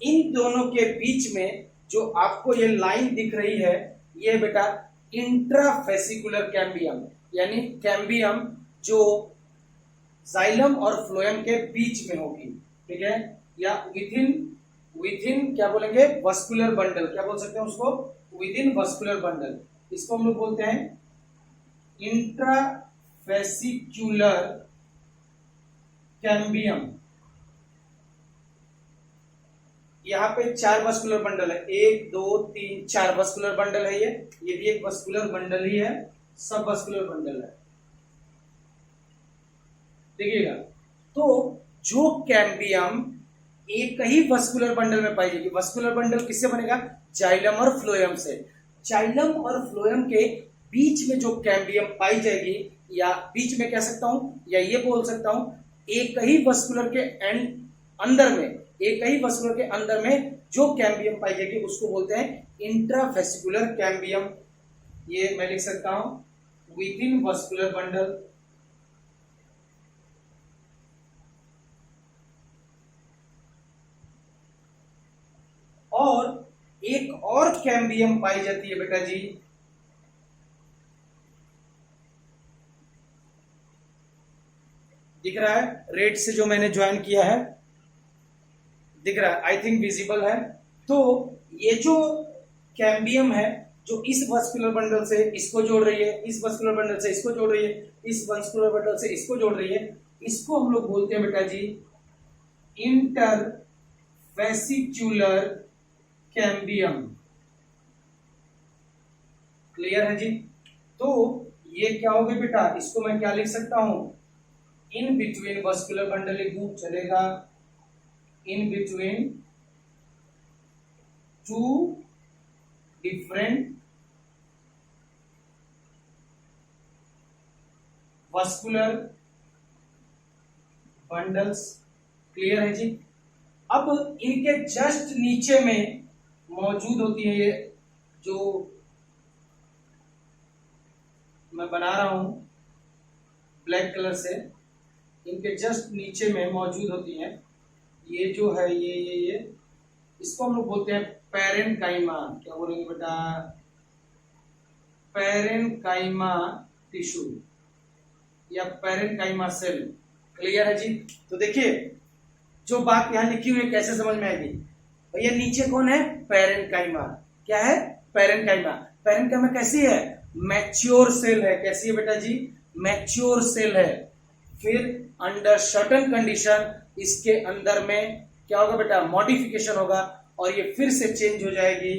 इन दोनों के बीच में जो आपको ये लाइन दिख रही है, ये बेटा इंट्राफेसिकुलर कैम्बियम, यानी कैम्बियम जो जाइलम और फ्लोएम के बीच में होगी। ठीक है। या विदिन क्या बोलेंगे? Vascular bundle. क्या बोल सकते हैं उसको? Within vascular bundle. इसको हम लोग बोलते हैं इंट्राफेसिक्युलर कैम्बियम। यहाँ पे 4 वस्कुलर बंडल है, 1 2 3 4 वस्कुलर बंडल है। ये भी एक वस्कुलर बंडल ही है, सब वस्कुलर बंडल है। देखिएगा, तो जो कैम्बियम एक ही वस्कुलर बंडल में पाई जाएगी, वस्कुलर बंडल किससे बनेगा? जाइलम और फ्लोएम से। जाइलम और फ्लोएम के बीच में जो कैम्बियम पाई जाएगी, या बीच में कह सकता हूं, या ये बोल सकता हूं, एक ही वस्कुलर के अंदर में, एक ही वस्कुलर के अंदर में जो कैम्बियम पाई जाएगी उसको बोलते हैं इंट्राफेसिकुलर कैम्बियम। ये मैं लिख सकता हूं विद इन वस्कुलर बंडल। और एक और कैम्बियम पाई जाती है बेटा जी, दिख रहा है रेड से जो मैंने ज्वाइन किया है, दिख रहा है, आई थिंक विजिबल है। तो ये जो कैम्बियम है जो इस वस्कुलर बंडल से इसको जोड़ रही है, इस वस्कुलर बंडल से इसको जोड़ रही है, इस वस्कुलर बंडल से इसको जोड़ रही है, इसको हम लोग बोलते हैं बेटा जी इंटरफेसिक्युलर कैम्बियम। क्लियर है जी? तो ये क्या हो गया बेटा? इसको मैं क्या लिख सकता हूं? इन बिटवीन वस्कुलर बंडल लिखूं, चलेगा। In between two different vascular bundles. Clear है जी? अब इनके जस्ट नीचे में मौजूद होती है ये जो मैं बना रहा हूं ब्लैक कलर से, इनके जस्ट नीचे में मौजूद होती है ये जो है ये इसको हम लोग बोलते हैं पैरेन्काइमा। क्या बोलेंगे बेटा? पैरेन्काइमा टिश्यू या पैरेन्काइमा सेल। क्लियर है जी? तो देखिए, जो बात यहां लिखी हुई है कैसे समझ में आएगी भैया? नीचे कौन है? पैरेन्काइमा। क्या है? पैरेन्काइमा। पैरेन्काइमा कैसी है? मैच्योर सेल है। कैसी है बेटा जी? मैच्योर सेल है। फिर अंडर सर्टेन कंडीशन इसके अंदर में क्या होगा बेटा? मॉडिफिकेशन होगा और ये फिर से चेंज हो जाएगी।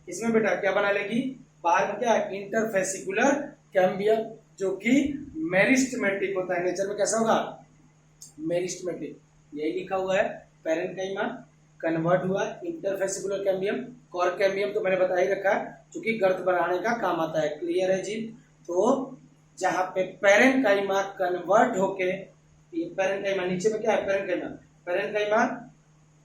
इसमें बेटा क्या बना लेगी? बाहर में क्या? इंटरफेसिकुलर कैम्बियम, जो कि मेरिस्टेमेटिक होता है। नेचर में कैसा होगा? मेरिस्टेमेटिक। यही लिखा हुआ है। पैरेन्काइमा कन्वर्ट हुआ इंटरफेसिकुलर कैम्बियम। कॉर्क कैम्बियम तो मैंने बता ही रखा है, क्योंकि गर्त बनाने का काम आता है। क्लियर है जी? तो जहां पे पैरेन्काइमा कन्वर्ट होके ये पेरेंकाइमा, नीचे में क्या है पेरेंकाइमा, पेरेंकाइमा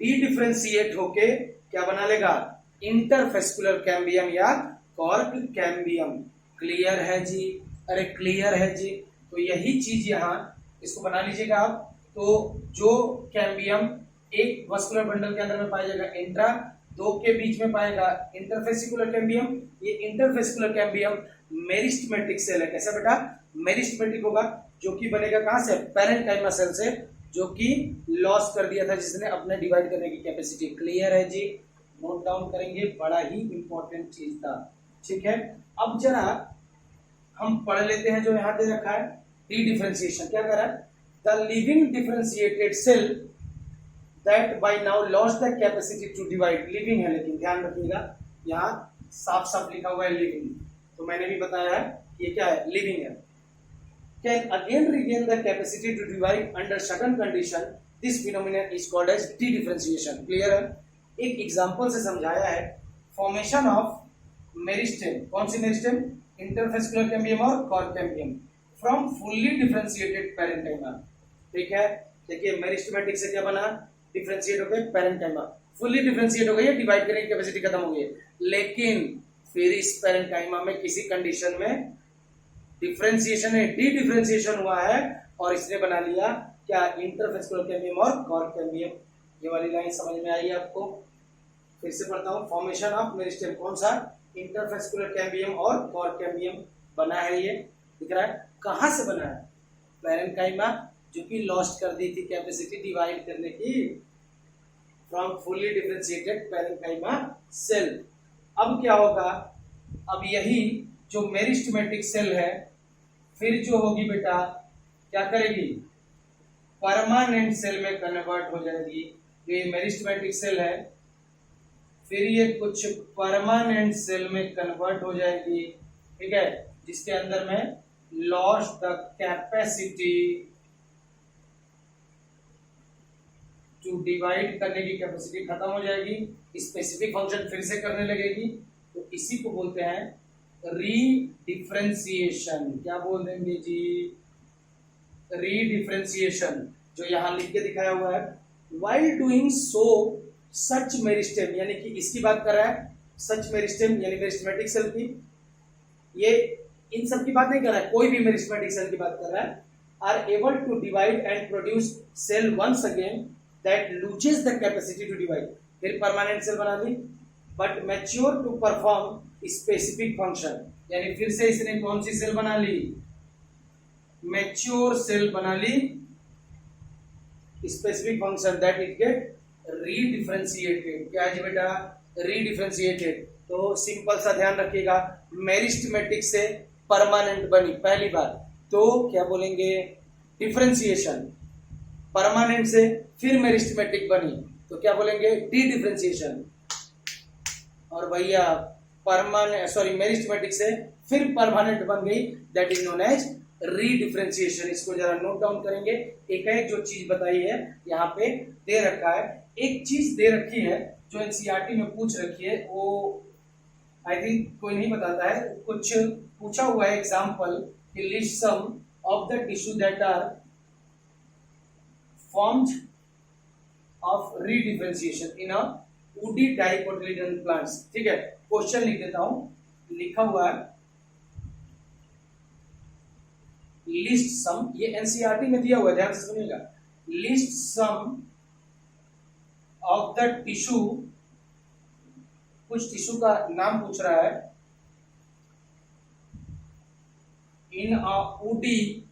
डी डिफरेंशिएट होके क्या बना लेगा, इंटरफेस्कुलर कैम्बियम या कॉर्क कैम्बियम। क्लियर है जी, अरे क्लियर है जी। तो यही चीज यहाँ इसको बना लीजिएगा आप। तो जो कैम्बियम एक वस्कुलर बंडल के अंदर में पाया जाएगा इंट्रा, दो के बीच में पाएगा इंटरफेसिकुलर कैम्बियम। ये इंटरफेसिकुलर कैम्बियम मेरिस्टेमेटिक सेल है। कैसा बेटा, मेरिस्टेमेटिक होगा, जो कि बनेगा कहां से, पेरेंकाइमा सेल से, जो कि लॉस कर दिया था जिसने अपने डिवाइड करने की कैपेसिटी। क्लियर है जी, नोट डाउन करेंगे, बड़ा ही इंपॉर्टेंट चीज था। ठीक है, अब जरा हम पढ़ लेते हैं जो यहां दे रखा है, डी डिफरेंशिएशन क्या कर रहा है, the living differentiated cell that by now lost the capacity to divide. Living है, लेकिन ध्यान रखिएगा यहाँ साफ साफ लिखा हुआ है लिविंग, तो मैंने भी बताया है ये क्या है, लिविंग है। Can again regain the capacity to divide under certain condition, this phenomenon is called as dedifferentiation. Clear है, एक एग्जांपल से समझाया है। फॉर्मेशन ऑफ मेरिस्टेम, कौन सी मेरिस्टेम, इंटरफेस्कुलर कैम्बियम और cork cambium from fully differentiated parenchyma. ठीक है, देखिए मेरिस्टेमेटिक से क्या बना, डिफरेंशिएट हो गए पेरेंकाइमा, फुल्ली डिफरेंशिएट हो गई है, डिवाइड करने की कैपेसिटी खत्म हो गई है। लेकिन फिर इस पेरेंकाइमा में किसी कंडीशन में डिफरेंशिएशन है, डी डिफरेंशिएशन हुआ है और इसने बना लिया क्या, इंटरफेस्कुलर कैम्बियम और कॉर्क कैम्बियम। ये वाली लाइन समझ में आई आपको, फिर से पढ़ता हूं, फॉर्मेशन ऑफ मेरिस्टेम कौन सा, इंटरफेस्कुलर कैम्बियम और कॉर्क कैम्बियम बना है। ये दिख रहा है, कहां से बना है, पेरेंकाइमा, जो कि लॉस्ट कर दी थी कैपेसिटी डिवाइड करने की, from fully differentiated parenchyma cell. अब क्या होगा, अब यही जो मेरिस्टेमेटिक सेल है फिर जो होगी बेटा क्या करेगी, परमानेंट सेल में कन्वर्ट हो जाएगी। ये मेरिस्टेमेटिक सेल है, फिर ये कुछ परमानेंट सेल में कन्वर्ट हो जाएगी। ठीक है, जिसके अंदर में lost the capacity to divide करने की कैपेसिटी खत्म हो जाएगी, स्पेसिफिक फंक्शन फिर से करने लगेगी। तो इसी को बोलते हैं रीडिफरेंशिएशन। क्या बोल देंगे जी, रीडिफरेंशिएशन, जो यहां लिख के दिखाया हुआ है। व्हाइल डूइंग सो सच मेरिस्टेम, यानी कि इसकी बात कर रहा है, सच मेरिस्टेम यानी मेरिस्टेमेटिक सेल की, ये इन सब की बात नहीं कर रहा है, कोई भी मेरिस्टेमेटिक सेल की बात कर रहा है, are able to divide and produce cell once again that loses the capacity to divide. फिर परमानेंट सेल बना दी, but mature to perform specific function, यानी फिर से इसने कौन सी सेल बना ली, मैच्योर सेल बना ली, specific function that it get redifferentiated. क्या है जी बेटा, रीडिफरेंशिएटेड। तो सिंपल सा ध्यान रखिएगा, मेरिस्टेमेटिक से परमानेंट बनी पहली बार, तो क्या बोलेंगे, डिफरेंशिएशन। परमानेंट से फिर मेरिस्टेमेटिक बनी, तो क्या बोलेंगे, डी डिफरेंशिएशन। और भैया मेरिस्टेमेटिक से फिर परमानेंट बन गई, that is known as redifferentiation. इसको जरा नोट डाउन करेंगे, एक एक जो चीज बताई है यहाँ पे दे रखा है। एक चीज दे रखी है जो एनसीईआरटी में पूछ रखी है, वो आई थिंक कोई नहीं बताता है, कुछ पूछा हुआ है example, list some of the tissue that are formed of redifferentiation in a woody dicotyledonous plants. ठीक है, क्वेश्चन लिख देता हूं, लिखा हुआ है लिस्ट सम, ये एनसीईआरटी में दिया हुआ है, ध्यान से सुनिएगा, list some of the tissue, कुछ टिश्यू का नाम पूछ रहा है, in a woody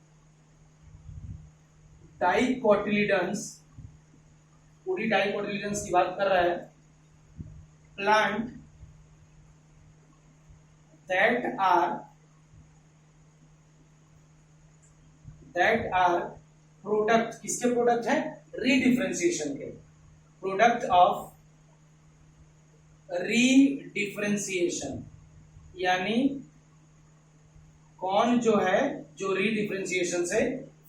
dicotyledonous, woody dicotyledonous की बात कर रहा है, प्लांट दैट आर प्रोडक्ट, किसके प्रोडक्ट है, रीडिफरेंशिएशन के, प्रोडक्ट ऑफ रीडिफरेंशिएशन, यानी कौन जो है जो रीडिफरेंशिएशन से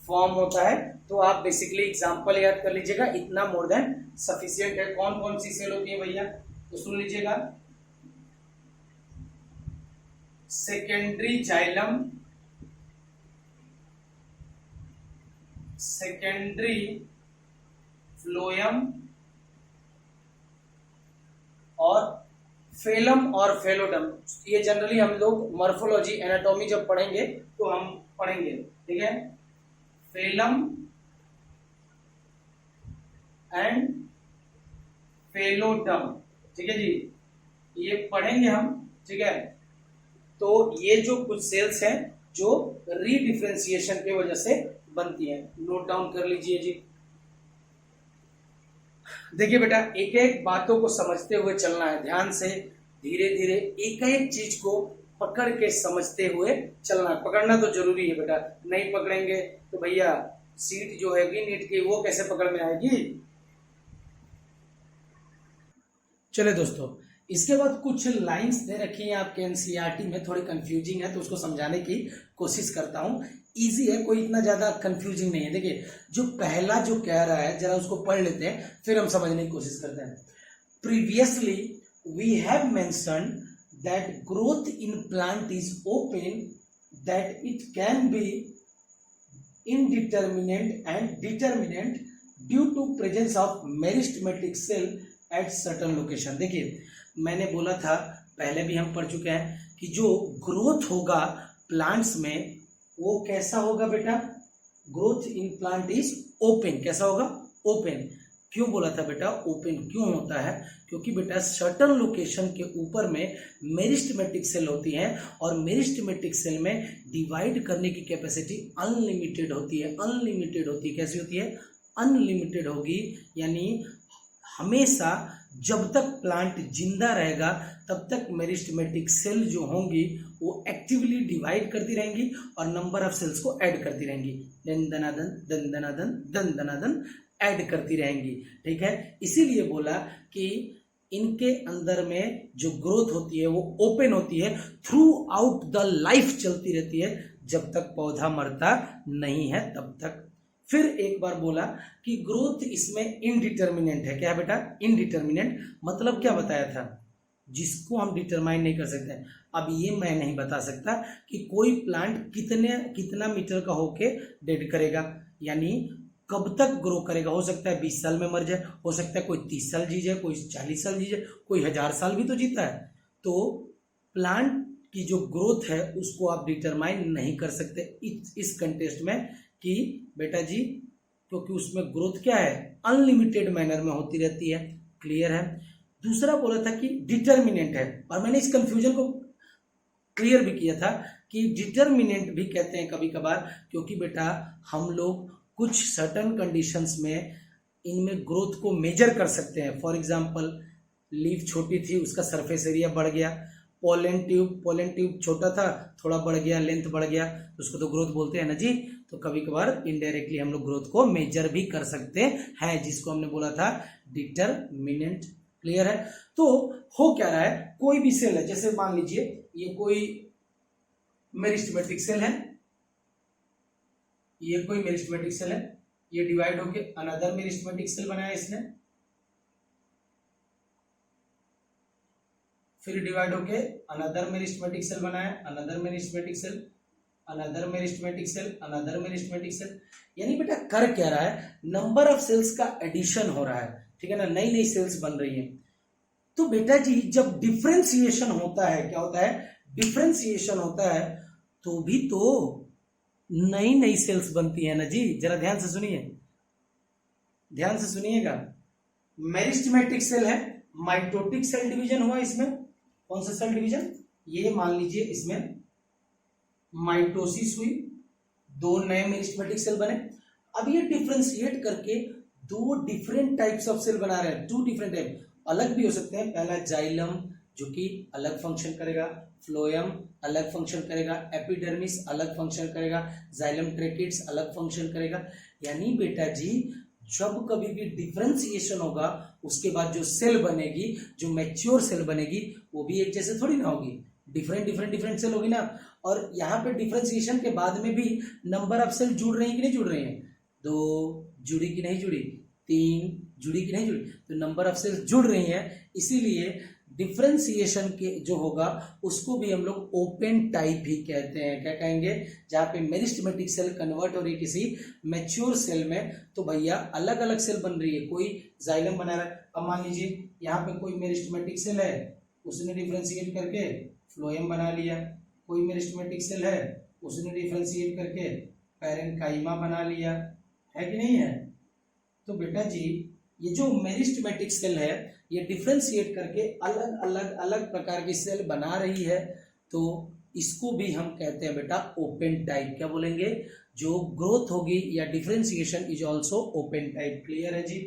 फॉर्म होता है। तो आप बेसिकली एग्जांपल याद कर लीजिएगा, इतना मोर देन सफिशिएंट है। कौन कौन सी सेल होती है भैया, तो सुन लीजिएगा, सेकेंडरी जाइलम, सेकेंडरी फ्लोएम और फेलम और फेलोडम। ये जनरली हम लोग मॉर्फोलॉजी एनाटॉमी जब पढ़ेंगे तो हम पढ़ेंगे, ठीक है। फेलम एंड फेलोडम, ठीक है जी, ये पढ़ेंगे हम, ठीक है। तो ये जो कुछ सेल्स हैं जो रीडिफरेंशिएशन की वजह से बनती हैं, नोट डाउन कर लीजिए जी। देखिए बेटा, एक एक बातों को समझते हुए चलना है, ध्यान से, धीरे धीरे एक एक चीज को पकड़ के समझते हुए चलना है। पकड़ना तो जरूरी है बेटा, नहीं पकड़ेंगे तो भैया सीट जो हैगी नीट की वो कैसे पकड़ में आएगी। चले दोस्तों, इसके बाद कुछ लाइंस दे रखी हैं आपके एनसीईआरटी में, थोड़ी कंफ्यूजिंग है तो उसको समझाने की कोशिश करता हूं। इजी है, कोई इतना ज्यादा कंफ्यूजिंग नहीं है। देखिए, जो पहला जो कह रहा है जरा उसको पढ़ लेते हैं, फिर हम समझने की कोशिश करते हैं। Previously we have mentioned that growth in plant is open, that it can be indeterminate and determinate due to presence of meristematic cell at certain location. देखिए, मैंने बोला था, पहले भी हम पढ़ चुके हैं कि जो ग्रोथ होगा प्लांट्स में वो कैसा होगा बेटा, growth in plant is open. कैसा होगा? ओपन। क्यों बोला था बेटा ओपन क्यों होता है? क्योंकि बेटा सर्टन लोकेशन के ऊपर में मेरिस्टेमेटिक सेल होती हैं और मेरिस्टेमेटिक सेल में डिवाइड करने की कैपेसिटी अनलिमिटेड होती है। अनलिमिटेड होती है, कैसी होती है? अनलिमिटेड होगी, यानी हमेशा जब तक प्लांट जिंदा रहेगा तब तक मेरिस्टेमेटिक सेल जो होंगी वो एक्टिवली डिवाइड करती रहेंगी और नंबर ऑफ सेल्स को ऐड करती रहेंगी, दन दनादन दन दनादन दन दनादन ऐड करती रहेंगी, ठीक है। इसीलिए बोला कि इनके अंदर में जो ग्रोथ होती है वो ओपन होती है, थ्रू आउट द लाइफ चलती रहती है, जब तक पौधा मरता नहीं है तब तक। फिर एक बार बोला कि ग्रोथ इसमें इनडिटर्मिनेंट है। क्या बेटा? इनडिटर्मिनेंट। मतलब क्या बताया था? जिसको हम डिटरमाइन नहीं कर सकते। अब ये मैं नहीं बता सकता कि कोई प्लांट कितना मीटर का होके डेड करेगा, यानी कब तक ग्रो करेगा। हो सकता है 20 साल में मर जाए, हो सकता है कोई 30 साल जी जाए, कोई 40 साल जी जाए, कोई 1000 साल भी तो जीता है। तो प्लांट की जो ग्रोथ है उसको आप डिटरमाइन नहीं कर सकते इस कंटेस्ट में कि बेटा जी, क्योंकि उसमें ग्रोथ क्या है, अनलिमिटेड मैनर में होती रहती है। क्लियर है? दूसरा बोला था कि डिटर्मिनेंट है, और मैंने इस कंफ्यूजन को क्लियर भी किया था कि डिटर्मिनेंट भी कहते हैं कभी कभार, क्योंकि बेटा हम लोग कुछ सर्टन कंडीशंस में इनमें ग्रोथ को मेजर कर सकते हैं। फॉर एग्जांपल, लीफ छोटी थी, उसका सरफेस एरिया बढ़ गया। पोलन ट्यूब छोटा था, थोड़ा बढ़ गया, लेंथ बढ़ गया, तो उसको तो ग्रोथ बोलते हैं ना जी। तो कभी कभार इनडायरेक्टली हम लोग ग्रोथ को मेजर भी कर सकते हैं, जिसको हमने बोला था डिटरमिनेंट। क्लियर है? तो हो क्या रहा है, कोई भी सेल है, जैसे मान लीजिए ये कोई मेरिस्टेमेटिक सेल है, ये कोई मेरिस्टेमेटिक सेल है, ये डिवाइड होके अनदर मेरिस्टेमेटिक सेल बनाया इसने, फिर डिवाइड होके अनदर मेरिस्टेमेटिक सेल बनाया, another meristematic cell, another meristematic cell, another meristematic cell. यानी बेटा कर क्या रहा है, नंबर ऑफ सेल्स का एडिशन हो रहा है, ठीक है ना, नई नई सेल्स बन रही है। तो बेटा जी जब डिफरेंशिएशन होता है, क्या होता है? डिफरेंशिएशन होता है तो भी तो नई नई सेल्स बनती है ना जी। जरा ध्यान से सुनिए, ध्यान से सुनिएगा। मेरिस्टेमेटिक सेल है, माइटोटिक सेल डिवीजन हुआ इसमें। कौन सा सेल डिवीजन? ये मान लीजिए इसमें माइटोसिस हुई, दो नए मेरिस्टेमेटिक सेल बने। अब ये डिफरेंशिएट करके दो डिफरेंट टाइप्स ऑफ सेल बना रहे हैं, टू डिफरेंट टाइप। अलग भी हो सकते हैं, पहला जाइलम जो कि अलग फंक्शन करेगा, फ्लोएम अलग फंक्शन करेगा, एपिडर्मिस अलग फंक्शन करेगा, जाइलम ट्रेकिड्स अलग फंक्शन करेगा। यानी बेटा जी जब कभी भी डिफरेंशिएशन होगा उसके बाद जो सेल बनेगी, जो मैच्योर सेल बनेगी, वो भी एक जैसे थोड़ी ना होगी, डिफरेंट सेल होगी ना। और यहाँ पे डिफरेंशिएशन के बाद में भी नंबर ऑफ सेल जुड़ रही है कि नहीं जुड़ रही है? 2 जुड़ी कि नहीं जुड़ी, 3 जुड़ी कि नहीं जुड़ी, तो नंबर ऑफ सेल्स जुड़ रही हैं। इसीलिए डिफरेंशिएशन के जो होगा उसको भी हम लोग ओपन टाइप ही कहते हैं। क्या कहेंगे? जहाँ पे मेरिस्टेमेटिक सेल कन्वर्ट हो रही है किसी मैच्योर सेल में, तो भैया अलग अलग सेल बन रही है। कोई जाइलम बना रहा है, अब मान लीजिए यहाँ पे कोई मेरिस्टेमेटिक सेल है, उसने डिफरेंशिएट करके फ्लोएम बना लिया। कोई मेरिस्टेमेटिक सेल है, उसने डिफरेंशिएट करके पैरेन्काइमा बना लिया, है कि नहीं है? तो बेटा जी ये जो मेरिस्टेमेटिक सेल है ये डिफरेंशिएट करके अलग प्रकार की सेल बना रही है, तो इसको भी हम कहते हैं बेटा ओपन टाइप। क्या बोलेंगे? जो ग्रोथ होगी या differentiation is also open type. Clear है जी?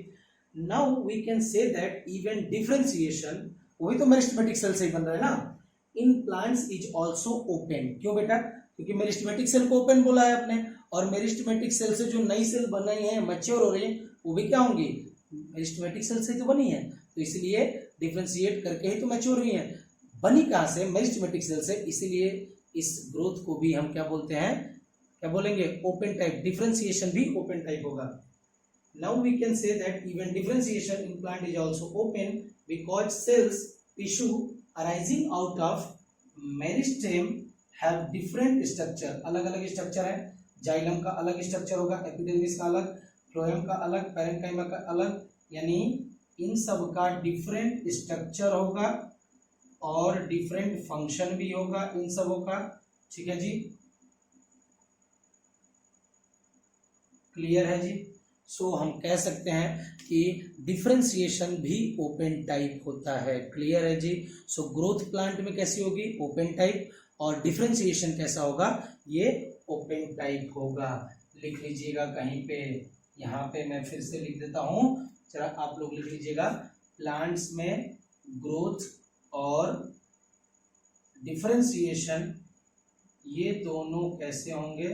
Now we can say that even differentiation, वही तो मेरिस्टेमेटिक सेल से ही बन रहा है ना, in plants is also open. क्यों बेटा? क्योंकि मेरिस्टेमेटिक सेल को ओपन बोला है आपने, और मेरिस्टेमेटिक सेल से जो नई सेल बन रही है, मैच्योर हो रही है, वो भी क्या होंगी? मेरिस्टेमेटिक सेल से तो बनी है, तो इसलिए डिफरेंशिएट करके ही तो मैच्योर हुई है। बनी कहाँ से? मेरिस्टेमेटिक सेल से, इसीलिए इस ग्रोथ को भी हम क्या बोलते हैं? क्या बोलेंगे? Open type. डिफरेंशिएशन भी ओपन टाइप होगा। Now we can say that even differentiation in plant is also open because cells tissue arising out of meristem have different structure. अलग अलग स्ट्रक्चर है। जाइलम का अलग स्ट्रक्चर होगा, एपिडर्मिस का अलग, फ्लोएम का अलग, पैरेन्काइमा का अलग, यानी इन सब का डिफरेंट स्ट्रक्चर होगा और डिफरेंट फंक्शन भी होगा इन सबों का। ठीक है जी? क्लियर है जी? सो हम कह सकते हैं कि डिफरेंशिएशन भी ओपन टाइप होता है। क्लियर है जी? सो ग्रोथ प्लांट में कैसी होगी? Open type. और डिफरेंशिएशन कैसा होगा? ये ओपन टाइप होगा। लिख लीजिएगा कहीं पे, यहाँ पे मैं फिर से लिख देता हूं, जरा आप लोग लिख लीजिएगा। प्लांट्स में ग्रोथ और डिफरेंशिएशन ये दोनों कैसे होंगे?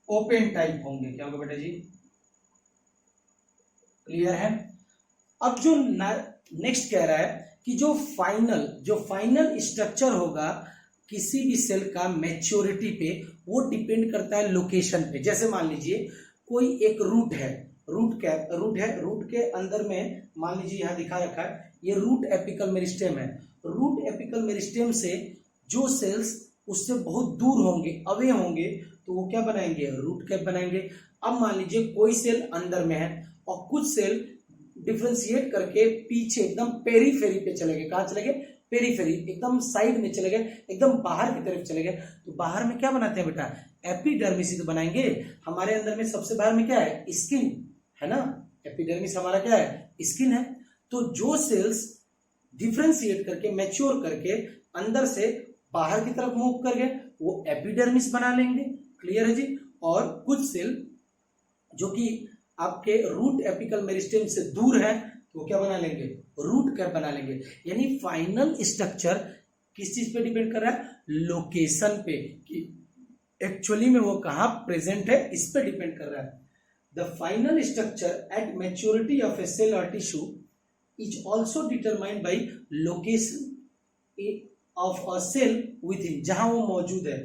ओपन टाइप होंगे। क्या होगा बेटा जी? क्लियर है? अब जो नेक्स्ट कह रहा है कि जो फाइनल स्ट्रक्चर होगा किसी भी सेल का मैच्योरिटी पे, वो डिपेंड करता है लोकेशन पे। जैसे मान लीजिए कोई एक रूट है, रूट के अंदर में मान लीजिए यहाँ दिखा रखा है, ये रूट एपिकल मेरिस्टेम है। रूट एपिकल मेरिस्टेम से जो सेल्स उससे बहुत दूर होंगे, अवे होंगे, तो वो क्या बनाएंगे? रूट कैप बनाएंगे। अब मान लीजिए कोई सेल अंदर में है और कुछ सेल डिफरेंशिएट करके पीछे एकदम पेरीफेरी पे चले गए। कहाँ चले गए? पेरीफेरी, एकदम साइड में चले गए, एकदम बाहर की तरफ चले गए। तो बाहर में क्या बनाते हैं बेटा? एपिडर्मिस तो बनाएंगे। हमारे अंदर में सबसे बाहर में क्या है? स्किन है ना। एपिडर्मिस हमारा क्या है? स्किन है। तो जो सेल्स डिफरेंशिएट करके मैच्योर करके अंदर से बाहर की तरफ मूव कर गए, वो एपिडर्मिस बना लेंगे। क्लियर है जी? और कुछ सेल जो कि आपके रूट एपिकल मेरिस्टेम से दूर है, तो वो क्या बना लेंगे? रूट कैप बना लेंगे। यानी फाइनल स्ट्रक्चर किस चीज पे डिपेंड कर रहा है? लोकेशन पे, कि एक्चुअली में वो कहाँ प्रेजेंट है, इस पे डिपेंड कर रहा है। The final structure at maturity of a cell और tissue is also determined by location of a cell within, जहां वो मौजूद है।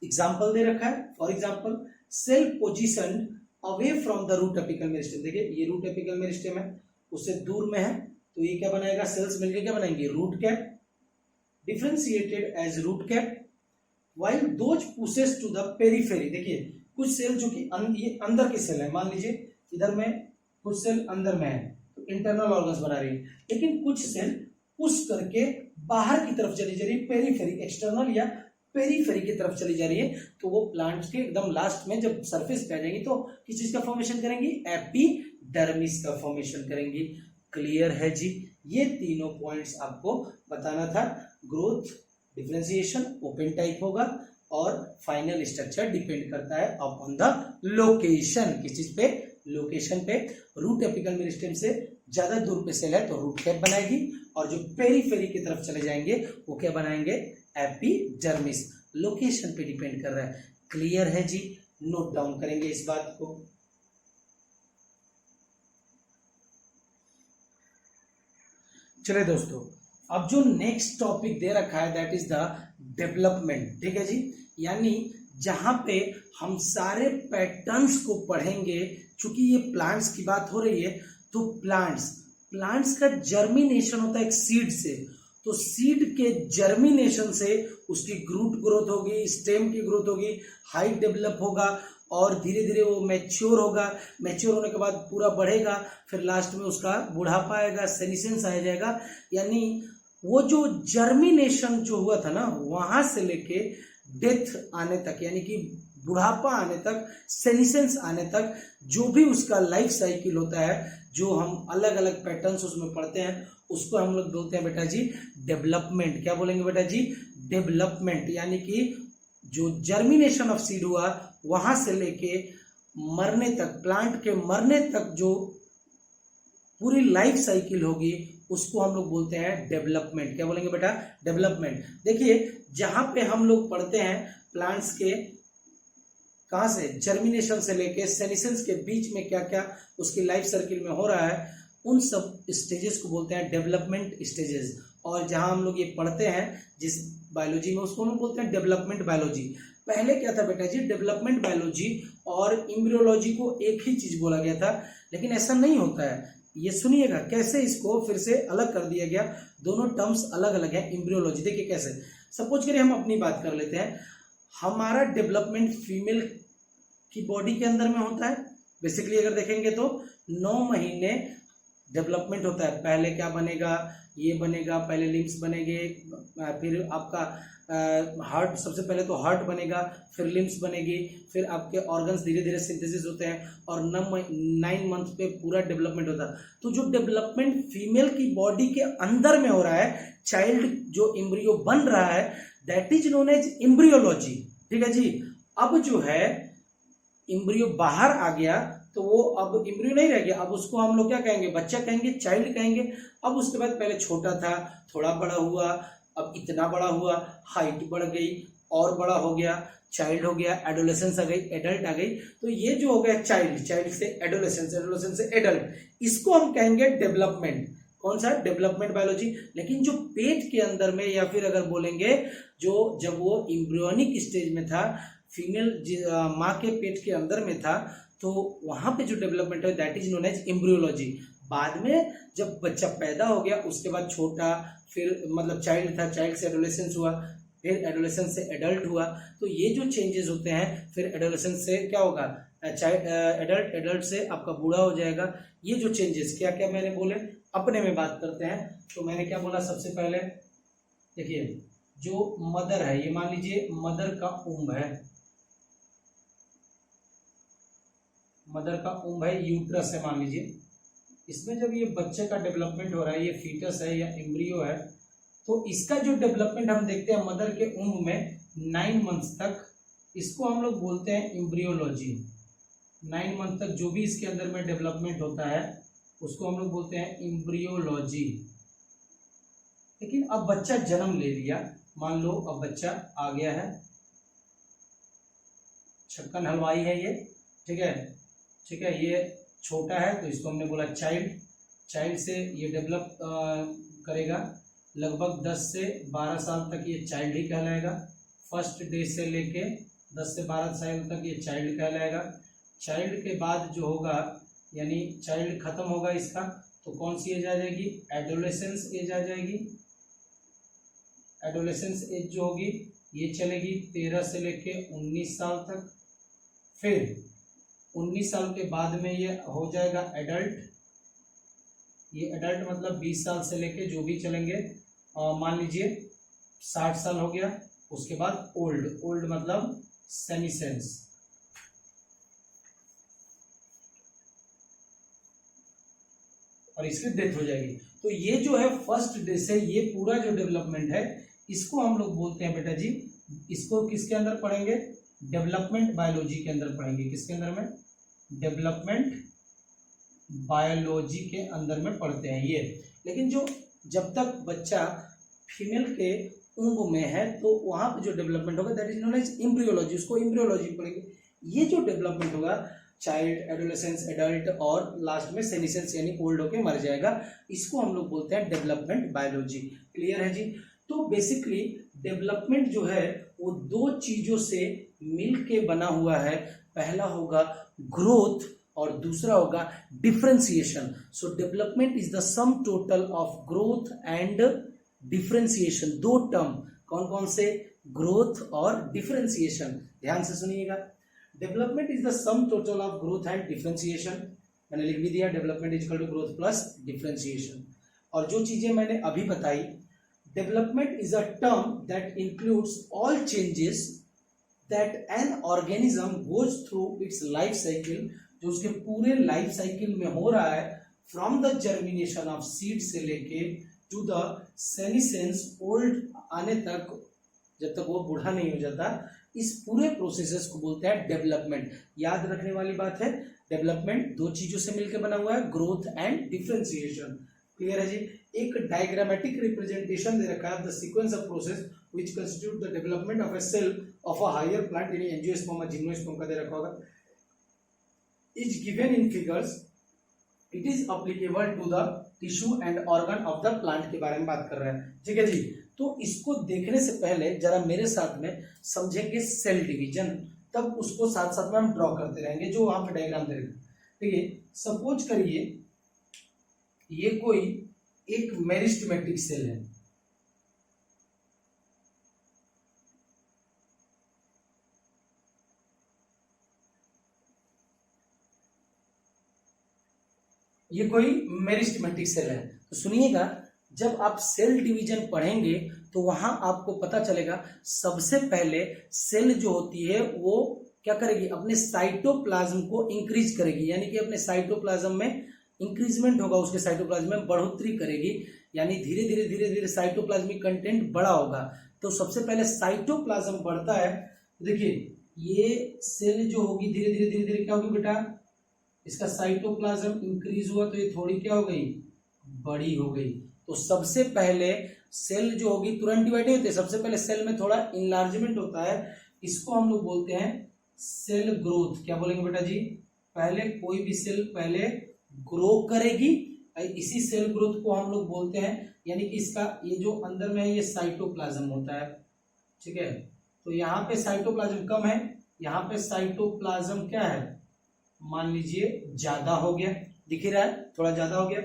एग्जाम्पल दे रखा है। For example, cell position away from the root apical meristem. देखिए ये रूट एपिकल मेरिस्टेम है, उससे दूर में है, तो ये क्या बनाएगा? सेल्स मिलकर क्या बनाएंगे? Root cap, differentiated as root cap. While those pushes to the periphery, देखिए कुछ सेल जो कि ये अंदर की सेल है, मान लीजिए इधर में कुछ सेल अंदर में है तो इंटरनल ऑर्गन्स बना रही है, लेकिन कुछ सेल पुश करके बाहर की तरफ चली जा रही है, पेरीफेरी, एक्सटर्नल या पेरीफेरी की तरफ चली जा रही है, तो वो प्लांट के एकदम लास्ट में जब सरफेस पे आ जाएंगी तो किस चीज का फॉर्मेशन करेंगी? एपिडर्मिस का फॉर्मेशन करेंगी। क्लियर है जी? ये तीनों पॉइंट्स आपको बताना था। ग्रोथ, डिफरेंशिएशन ओपन टाइप होगा और फाइनल स्ट्रक्चर डिपेंड करता है अपॉन द लोकेशन। किस चीज पे? लोकेशन पे। रूट एपिकल मेरिस्टेम से ज्यादा दूर पे सेल है तो रूट कैप बनाएगी, और जो पेरीफेरी की तरफ चले जाएंगे वो क्या बनाएंगे? एपिडर्मिस। लोकेशन पे डिपेंड कर रहा है। क्लियर है जी? नोट डाउन करेंगे इस बात को। चलिए दोस्तों, अब जो नेक्स्ट टॉपिक दे रखा है दैट इज द डेवलपमेंट। ठीक है जी? यानी जहां पे हम सारे पैटर्न्स को पढ़ेंगे, चूंकि ये प्लांट्स की बात हो रही है, तो प्लांट्स प्लांट्स का जर्मिनेशन होता है एक सीड से, तो सीड के जर्मिनेशन से उसकी ग्रोथ होगी, स्टेम की ग्रोथ होगी, हाइट डेवलप होगा और धीरे धीरे वो मैच्योर होगा। मैच्योर होने के बाद पूरा बढ़ेगा, फिर लास्ट में उसका बुढ़ापा आएगा, सेनिसेंस आ जाएगा। यानी वो जो जर्मिनेशन जो हुआ था ना, वहां से लेके डेथ आने तक, यानी कि बुढ़ापा आने तक, सेनिसेंस आने तक, जो भी उसका लाइफ साइकिल होता है, जो हम अलग अलग पैटर्न्स उसमें पढ़ते हैं, उसको हम लोग बोलते हैं बेटा जी डेवलपमेंट। क्या बोलेंगे बेटा जी? डेवलपमेंट। यानी कि जो जर्मिनेशन ऑफ सीड हुआ वहां से लेके मरने तक, प्लांट के मरने तक जो पूरी लाइफ साइकिल होगी, उसको हम लोग बोलते हैं डेवलपमेंट। क्या बोलेंगे बेटा? डेवलपमेंट। देखिए जहां पे हम लोग पढ़ते हैं प्लांट्स के कहां से, जर्मिनेशन से लेके सेनिसेंस के बीच में क्या क्या उसकी लाइफ सर्किल में हो रहा है, उन सब स्टेजेस को बोलते हैं डेवलपमेंट स्टेजेस। और जहां हम लोग ये पढ़ते हैं जिस बायोलॉजी में, उसको हम बोलते हैं डेवलपमेंट बायोलॉजी। पहले क्या था बेटा जी? डेवलपमेंट बायोलॉजी और एम्ब्रियोलॉजी को एक ही चीज बोला गया था, लेकिन ऐसा नहीं होता है। ये सुनिएगा कैसे इसको फिर से अलग कर दिया गया, दोनों टर्म्स अलग अलग है। एम्ब्रियोलॉजी देखिए कैसे, सपोज करिए हम अपनी बात कर लेते हैं। हमारा डेवलपमेंट फीमेल की बॉडी के अंदर में होता है। बेसिकली अगर देखेंगे तो 9 महीने डेवलपमेंट होता है। पहले क्या बनेगा? ये बनेगा, पहले लिम्स बनेंगे, फिर आपका हार्ट, सबसे पहले तो हार्ट बनेगा, फिर लिम्स बनेगी, फिर आपके ऑर्गन्स धीरे धीरे सिंथेसिस होते हैं और 9 मंथ पे पूरा डेवलपमेंट होता है। तो जो डेवलपमेंट फीमेल की बॉडी के अंदर में हो रहा है, चाइल्ड जो एम्ब्रियो बन रहा है, that is known as embryology. ठीक है जी। अब जो है एम्ब्रियो बाहर आ गया तो वो अब एम्ब्रियो नहीं रह गया, अब उसको हम लोग क्या कहेंगे? बच्चा कहेंगे, चाइल्ड कहेंगे। अब उसके बाद पहले छोटा था, थोड़ा बड़ा हुआ, अब इतना बड़ा हुआ, हाइट बढ़ गई और बड़ा हो गया, चाइल्ड हो गया, एडोलेसेंस आ गई, एडल्ट आ गई। तो ये जो हो गया चाइल्ड, चाइल्ड से एडोलेसेंस, एडोलेसेंस से एडल्ट, इसको हम कहेंगे डेवलपमेंट। कौन सा? Development biology. लेकिन जो पेट के अंदर में, या फिर अगर बोलेंगे जो जब वो एम्ब्रियोनिक स्टेज में था, फीमेल माँ के पेट के अंदर में था, तो वहां पे जो डेवलपमेंट है that is known as embryology. बाद में जब बच्चा पैदा हो गया, उसके बाद छोटा, फिर मतलब चाइल्ड था, चाइल्ड से एडोलेसेंस हुआ, फिर एडोलेसेंस से एडल्ट हुआ। तो ये जो चेंजेस होते हैं, फिर एडोलेसेंस से क्या होगा? एडल्ट, एडल्ट से आपका बूढ़ा हो जाएगा। ये जो चेंजेस क्या क्या मैंने बोले, अपने में बात करते हैं। तो मैंने क्या बोला? सबसे पहले देखिए, जो मदर है, ये मान लीजिए मदर का उम्ब है, मदर का उम्ब है, यूट्रस है मान लीजिए। इसमें जब ये बच्चे का डेवलपमेंट हो रहा है, ये फीटस है या एम्ब्रियो है, तो इसका जो डेवलपमेंट हम देखते हैं मदर के उम्ब में 9 मंथ्स तक, इसको हम लोग बोलते हैं एम्ब्रियोलॉजी। 9 मंथ तक जो भी इसके अंदर में डेवलपमेंट होता है, उसको हम लोग बोलते हैं एम्ब्रियोलॉजी। लेकिन अब बच्चा जन्म ले लिया, मान लो अब बच्चा आ गया है, छक्कन हलवाई है ये, ठीक है, ठीक है, ये छोटा है तो इसको हमने बोला चाइल्ड। चाइल्ड से ये डेवलप करेगा, लगभग 10 से 12 साल तक ये चाइल्ड ही कहलाएगा। फर्स्ट डे से लेके 10 से 12 साल तक ये चाइल्ड कहलाएगा। चाइल्ड के बाद जो होगा, यानी चाइल्ड खत्म होगा इसका, तो कौन सी एज आ जाएगी? एडोलेसेंस एज आ जाएगी। एडोलेसेंस एज जो होगी ये चलेगी 13 से लेके 19 साल तक। फिर 19 साल के बाद में ये हो जाएगा एडल्ट। ये एडल्ट मतलब 20 साल से लेके जो भी चलेंगे, मान लीजिए 60 साल हो गया। उसके बाद ओल्ड, ओल्ड मतलब सेनिसेंस। और इसकी डेथ हो जाएगी। तो ये जो है फर्स्ट डे से ये पूरा जो डेवलपमेंट है, इसको हम लोग बोलते हैं बेटा जी, इसको किसके अंदर पढ़ेंगे? डेवलपमेंट बायोलॉजी के अंदर पढ़ेंगे। किसके अंदर में? डेवलपमेंट बायोलॉजी के अंदर में पढ़ते हैं ये। लेकिन जो जब तक बच्चा फीमेल के उम्ब में है, तो वहां पे जो डेवलपमेंट होगा that is known as embryology, उसको एम्ब्रियोलॉजी पढ़ेंगे। ये जो डेवलपमेंट होगा, चाइल्ड, एडोलेसेंस, एडल्ट और लास्ट में सेनिसेंस यानी ओल्ड होके मर जाएगा, इसको हम लोग बोलते हैं डेवलपमेंट बायोलॉजी। क्लियर है जी? तो बेसिकली डेवलपमेंट जो है वो 2 चीजों से मिल के बना हुआ है। पहला होगा ग्रोथ और दूसरा होगा differentiation. So development is the sum total of growth and differentiation. दो टर्म कौन कौन से, ग्रोथ और डिफरेंशिएशन, ध्यान से सुनिएगा। Development is the sum total of growth and differentiation, मैंने लिख भी दिया, development is equal to growth plus differentiation. और जो चीजें मैंने अभी बताई, development is a term that includes all changes that an organism goes through its life cycle, जो उसके पूरे लाइफ साइकिल में हो रहा है, from the germination of seed से लेके टू द सेनिसेंस ओल्ड आने तक, जब तक वो बूढ़ा नहीं हो जाता, इस पूरे प्रोसेसेस को बोलते हैं डेवलपमेंट। याद रखने वाली बात है, डेवलपमेंट दो चीजों से मिलकर बना हुआ है, ग्रोथ एंड डिफरेंशिएशन। क्लियर है जी। एक डायग्रामेटिक रिप्रेजेंटेशन दे रखा है the sequence of process which constitute the development of a cell of a higher plant, यानी एंजियोस्पर्म, जिम्नोस्पर्म का दे रखा होगा, is given in figures, it is applicable to the tissue and organ of the plant के बारे में बात कर रहे हैं। ठीक है जी। तो इसको देखने से पहले जरा मेरे साथ में समझेंगे सेल डिवीजन, तब उसको साथ साथ में हम ड्रॉ करते रहेंगे जो वहां पे डायग्राम दे रखा है। ठीक है, सपोज करिए ये कोई एक मेरिस्टेमेटिक सेल है, ये कोई मेरिस्टेमेटिक सेल है। तो सुनिएगा, जब आप सेल डिवीजन पढ़ेंगे तो वहां आपको पता चलेगा, सबसे पहले सेल जो होती है वो क्या करेगी, अपने साइटोप्लाज्म को इंक्रीज करेगी, यानी कि अपने साइटोप्लाज्म में इंक्रीजमेंट होगा, उसके साइटोप्लाज्म में बढ़ोतरी करेगी, यानी धीरे धीरे धीरे धीरे साइटोप्लाज्मिक कंटेंट बड़ा होगा। तो सबसे पहले साइटोप्लाज्म बढ़ता है। देखिए ये सेल जो होगी धीरे धीरे धीरे धीरे क्या होगी बेटा, इसका साइटोप्लाज्म इंक्रीज हुआ तो ये थोड़ी क्या हो गई, बड़ी हो गई। तो सबसे पहले सेल जो होगी तुरंत डिवाइड नहीं होते, सबसे पहले सेल में थोड़ा इनलार्जमेंट होता है, इसको हम लोग बोलते हैं सेल ग्रोथ। क्या बोलेंगे बेटा जी, पहले कोई भी सेल पहले ग्रो करेगी, इसी सेल ग्रोथ को हम लोग बोलते हैं, यानी कि इसका ये जो अंदर में है ये साइटोप्लाज्म होता है। ठीक है, तो यहाँ पे साइटोप्लाज्म कम है, यहाँ पे साइटोप्लाज्म क्या है, मान लीजिए ज्यादा हो गया, दिख ही रहा है थोड़ा ज्यादा हो गया।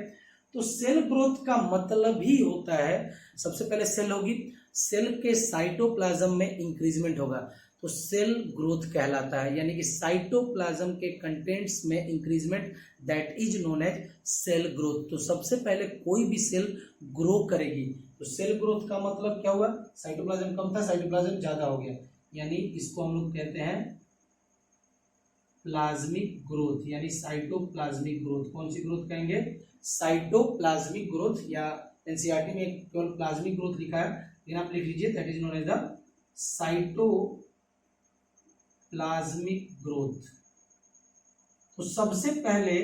तो सेल ग्रोथ का मतलब ही होता है, सबसे पहले सेल होगी, सेल के साइटोप्लाज्म में इंक्रीजमेंट होगा तो सेल ग्रोथ कहलाता है, यानी कि साइटोप्लाज्म के कंटेंट्स में increasement, that is known as cell growth. तो सबसे पहले कोई भी सेल ग्रो करेगी, तो सेल ग्रोथ का मतलब क्या हुआ, साइटोप्लाज्म कम था, साइटोप्लाज्म ज्यादा हो गया, यानी इसको हम लोग कहते हैं प्लाज्मिक ग्रोथ, यानी साइटोप्लाज्मिक ग्रोथ। कौन सी ग्रोथ कहेंगे, साइटोप्लाज्मिक ग्रोथ, या एनसीईआरटी में केवल प्लाज्मिक ग्रोथ लिखा है, लेकिन आप लिख लीजिए that is known as the cytoplasmic growth. तो सबसे पहले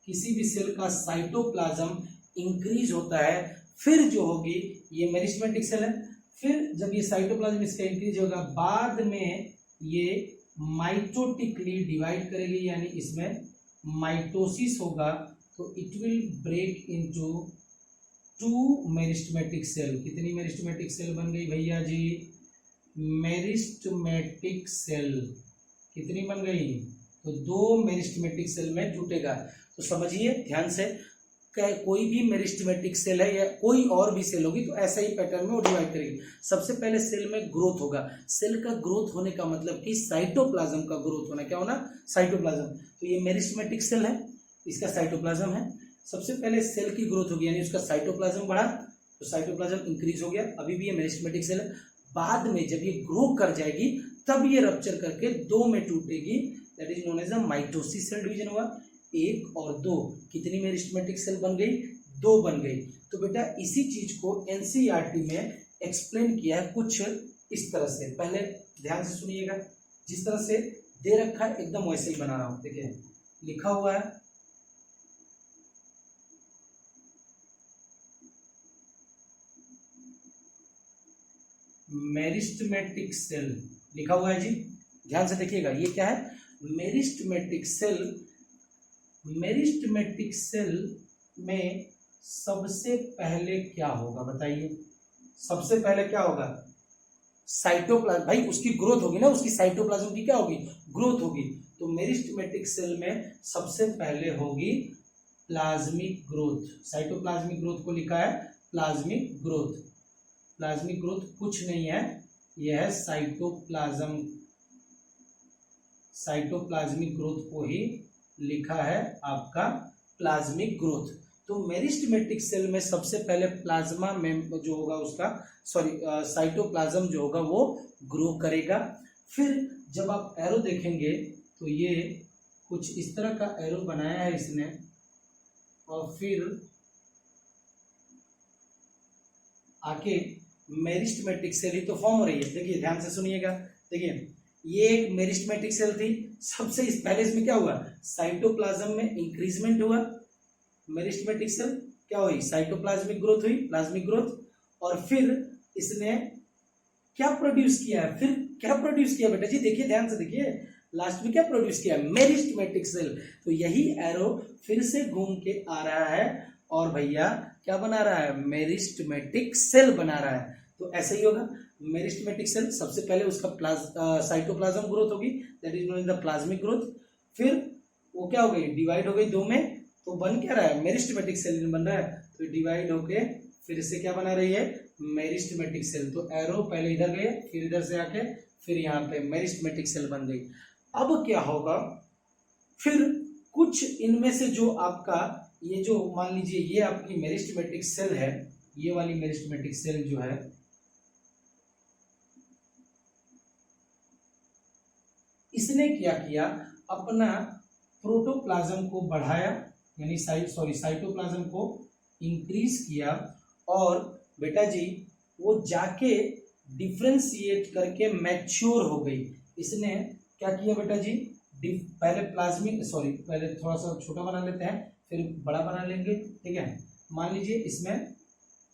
किसी भी सेल का साइटोप्लाज्म इंक्रीज होता है, फिर जो होगी ये मेरिस्टेमेटिक सेल है, फिर जब ये साइटोप्लाज्म इसका इंक्रीज होगा, बाद में ये माइटोटिकली डिवाइड करेगी, यानी इसमें माइटोसिस होगा, तो it will break into 2 meristematic cell. कितनी मेरिस्टेमेटिक सेल बन गई भैया जी, मेरिस्टेमेटिक सेल कितनी बन गई, तो 2 मेरिस्टेमेटिक सेल में जुटेगा। तो समझिए ध्यान से, कोई भी मेरिस्टेमेटिक सेल है या कोई और भी सेल होगी तो ऐसा ही पैटर्न में वो डिवाइड करेगी। सबसे पहले सेल में ग्रोथ होगा, सेल का ग्रोथ होने का मतलब कि साइटोप्लाज्म का ग्रोथ होना, क्या होना, साइटोप्लाज्म। तो ये मेरिस्टेमेटिक सेल है, इसका साइटोप्लाज्म है, सबसे पहले सेल की ग्रोथ होगी, यानी उसका साइटोप्लाज्म बढ़ा तो साइटोप्लाज्म इंक्रीज हो गया, अभी भी ये मेरिस्टेमेटिक सेल है। बाद में जब ये ग्रो कर जाएगी तब ये रप्चर करके 2 में टूटेगी, that is known as a mitosis. Cell division हुआ 1 और 2, कितनी मेरिस्टेमेटिक सेल बन गई, 2 बन गई। तो बेटा इसी चीज को एनसीईआरटी में एक्सप्लेन किया है कुछ इस तरह से, पहले ध्यान से सुनिएगा, जिस तरह से दे रखा है एकदम वैसे ही बना रहा हूं। देखिए लिखा हुआ है मेरिस्टेमेटिक सेल, लिखा हुआ है जी, ध्यान से देखिएगा, ये क्या है, मेरिस्टेमेटिक सेल। मेरिस्टेमेटिक सेल में सबसे पहले क्या होगा बताइए, सबसे पहले क्या होगा, साइटोप्लाज्म, भाई उसकी ग्रोथ होगी ना, उसकी साइटोप्लाज्म की क्या होगी, ग्रोथ होगी। तो मेरिस्टेमेटिक सेल में सबसे पहले होगी प्लाज्मिक ग्रोथ। साइटोप्लाज्मिक ग्रोथ को लिखा है प्लाज्मिक ग्रोथ। प्लाज्मिक ग्रोथ कुछ नहीं है, यह है साइटोप्लाज्म, साइटोप्लाज्मिक ग्रोथ को ही लिखा है आपका प्लाज्मिक ग्रोथ। तो मेरिस्टेमेटिक सेल में सबसे पहले प्लाज्मा में जो होगा उसका साइटोप्लाज्म जो होगा वो ग्रो करेगा। फिर जब आप एरो देखेंगे तो ये कुछ इस तरह का एरो बनाया है इसने, और फिर आके मेरिस्टेमेटिक सेल ही तो फॉर्म हो रही है। देखिए ध्यान से सुनिएगा, देखिए ये एक मेरिस्टेमेटिक सेल थी, सबसे पहले इसमें क्या हुआ, साइटोप्लाज्म में इंक्रीजमेंट हुआ, मेरिस्टेमेटिक सेल क्या हुई, साइटोप्लाज्मिक ग्रोथ हुई, प्लाज्मिक ग्रोथ, और फिर इसने क्या प्रोड्यूस किया है, फिर क्या प्रोड्यूस किया बेटा जी, देखिए ध्यान से देखिए, लास्ट में क्या प्रोड्यूस किया, मेरिस्टेमेटिक सेल। तो यही एरो फिर से घूम के आ रहा है और भैया क्या बना रहा है, मेरिस्टेमेटिक सेल बना रहा है। तो ऐसे ही होगा, मेरिस्टेमेटिक सेल सबसे पहले उसका साइटोप्लाज्म ग्रोथ होगी, that is known as the plasmic growth. फिर वो क्या हो गई, डिवाइड हो गई दो में, तो बन क्या रहा है, मेरिस्टेमेटिक सेल बन रहा है। तो डिवाइड होके फिर से क्या बना रही है, मेरिस्टेमेटिक सेल। तो एरो पहले इधर गए, फिर इधर से आके फिर यहाँ पे मेरिस्टेमेटिक सेल बन गई। अब क्या होगा, फिर कुछ इनमें से जो आपका ये जो मान लीजिए ये आपकी मेरिस्टेमेटिक सेल है, ये वाली मेरिस्टेमेटिक सेल जो है इसने क्या किया, अपना प्रोटोप्लाज्म को बढ़ाया, यानी साइटोप्लाज्म को इंक्रीज किया, और बेटा जी वो जाके डिफ्रेंशिएट करके मैच्योर हो गई। इसने क्या किया बेटा जी, पहले पहले थोड़ा सा छोटा बना लेते हैं फिर बड़ा बना लेंगे, ठीक है। मान लीजिए इसमें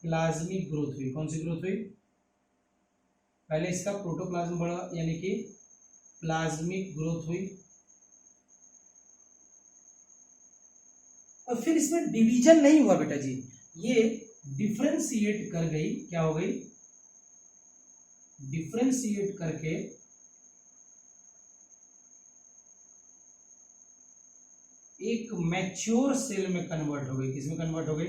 प्लाज्मिक ग्रोथ हुई, कौन सी ग्रोथ हुई, पहले इसका प्रोटोप्लाज्म बढ़ा यानी कि प्लाज्मिक ग्रोथ हुई, और फिर इसमें डिवीजन नहीं हुआ बेटा जी, ये डिफ्रेंशिएट कर गई, क्या हो गई, डिफ्रेंशिएट करके एक मैच्योर सेल में कन्वर्ट हो गई। किसमें कन्वर्ट हो गई,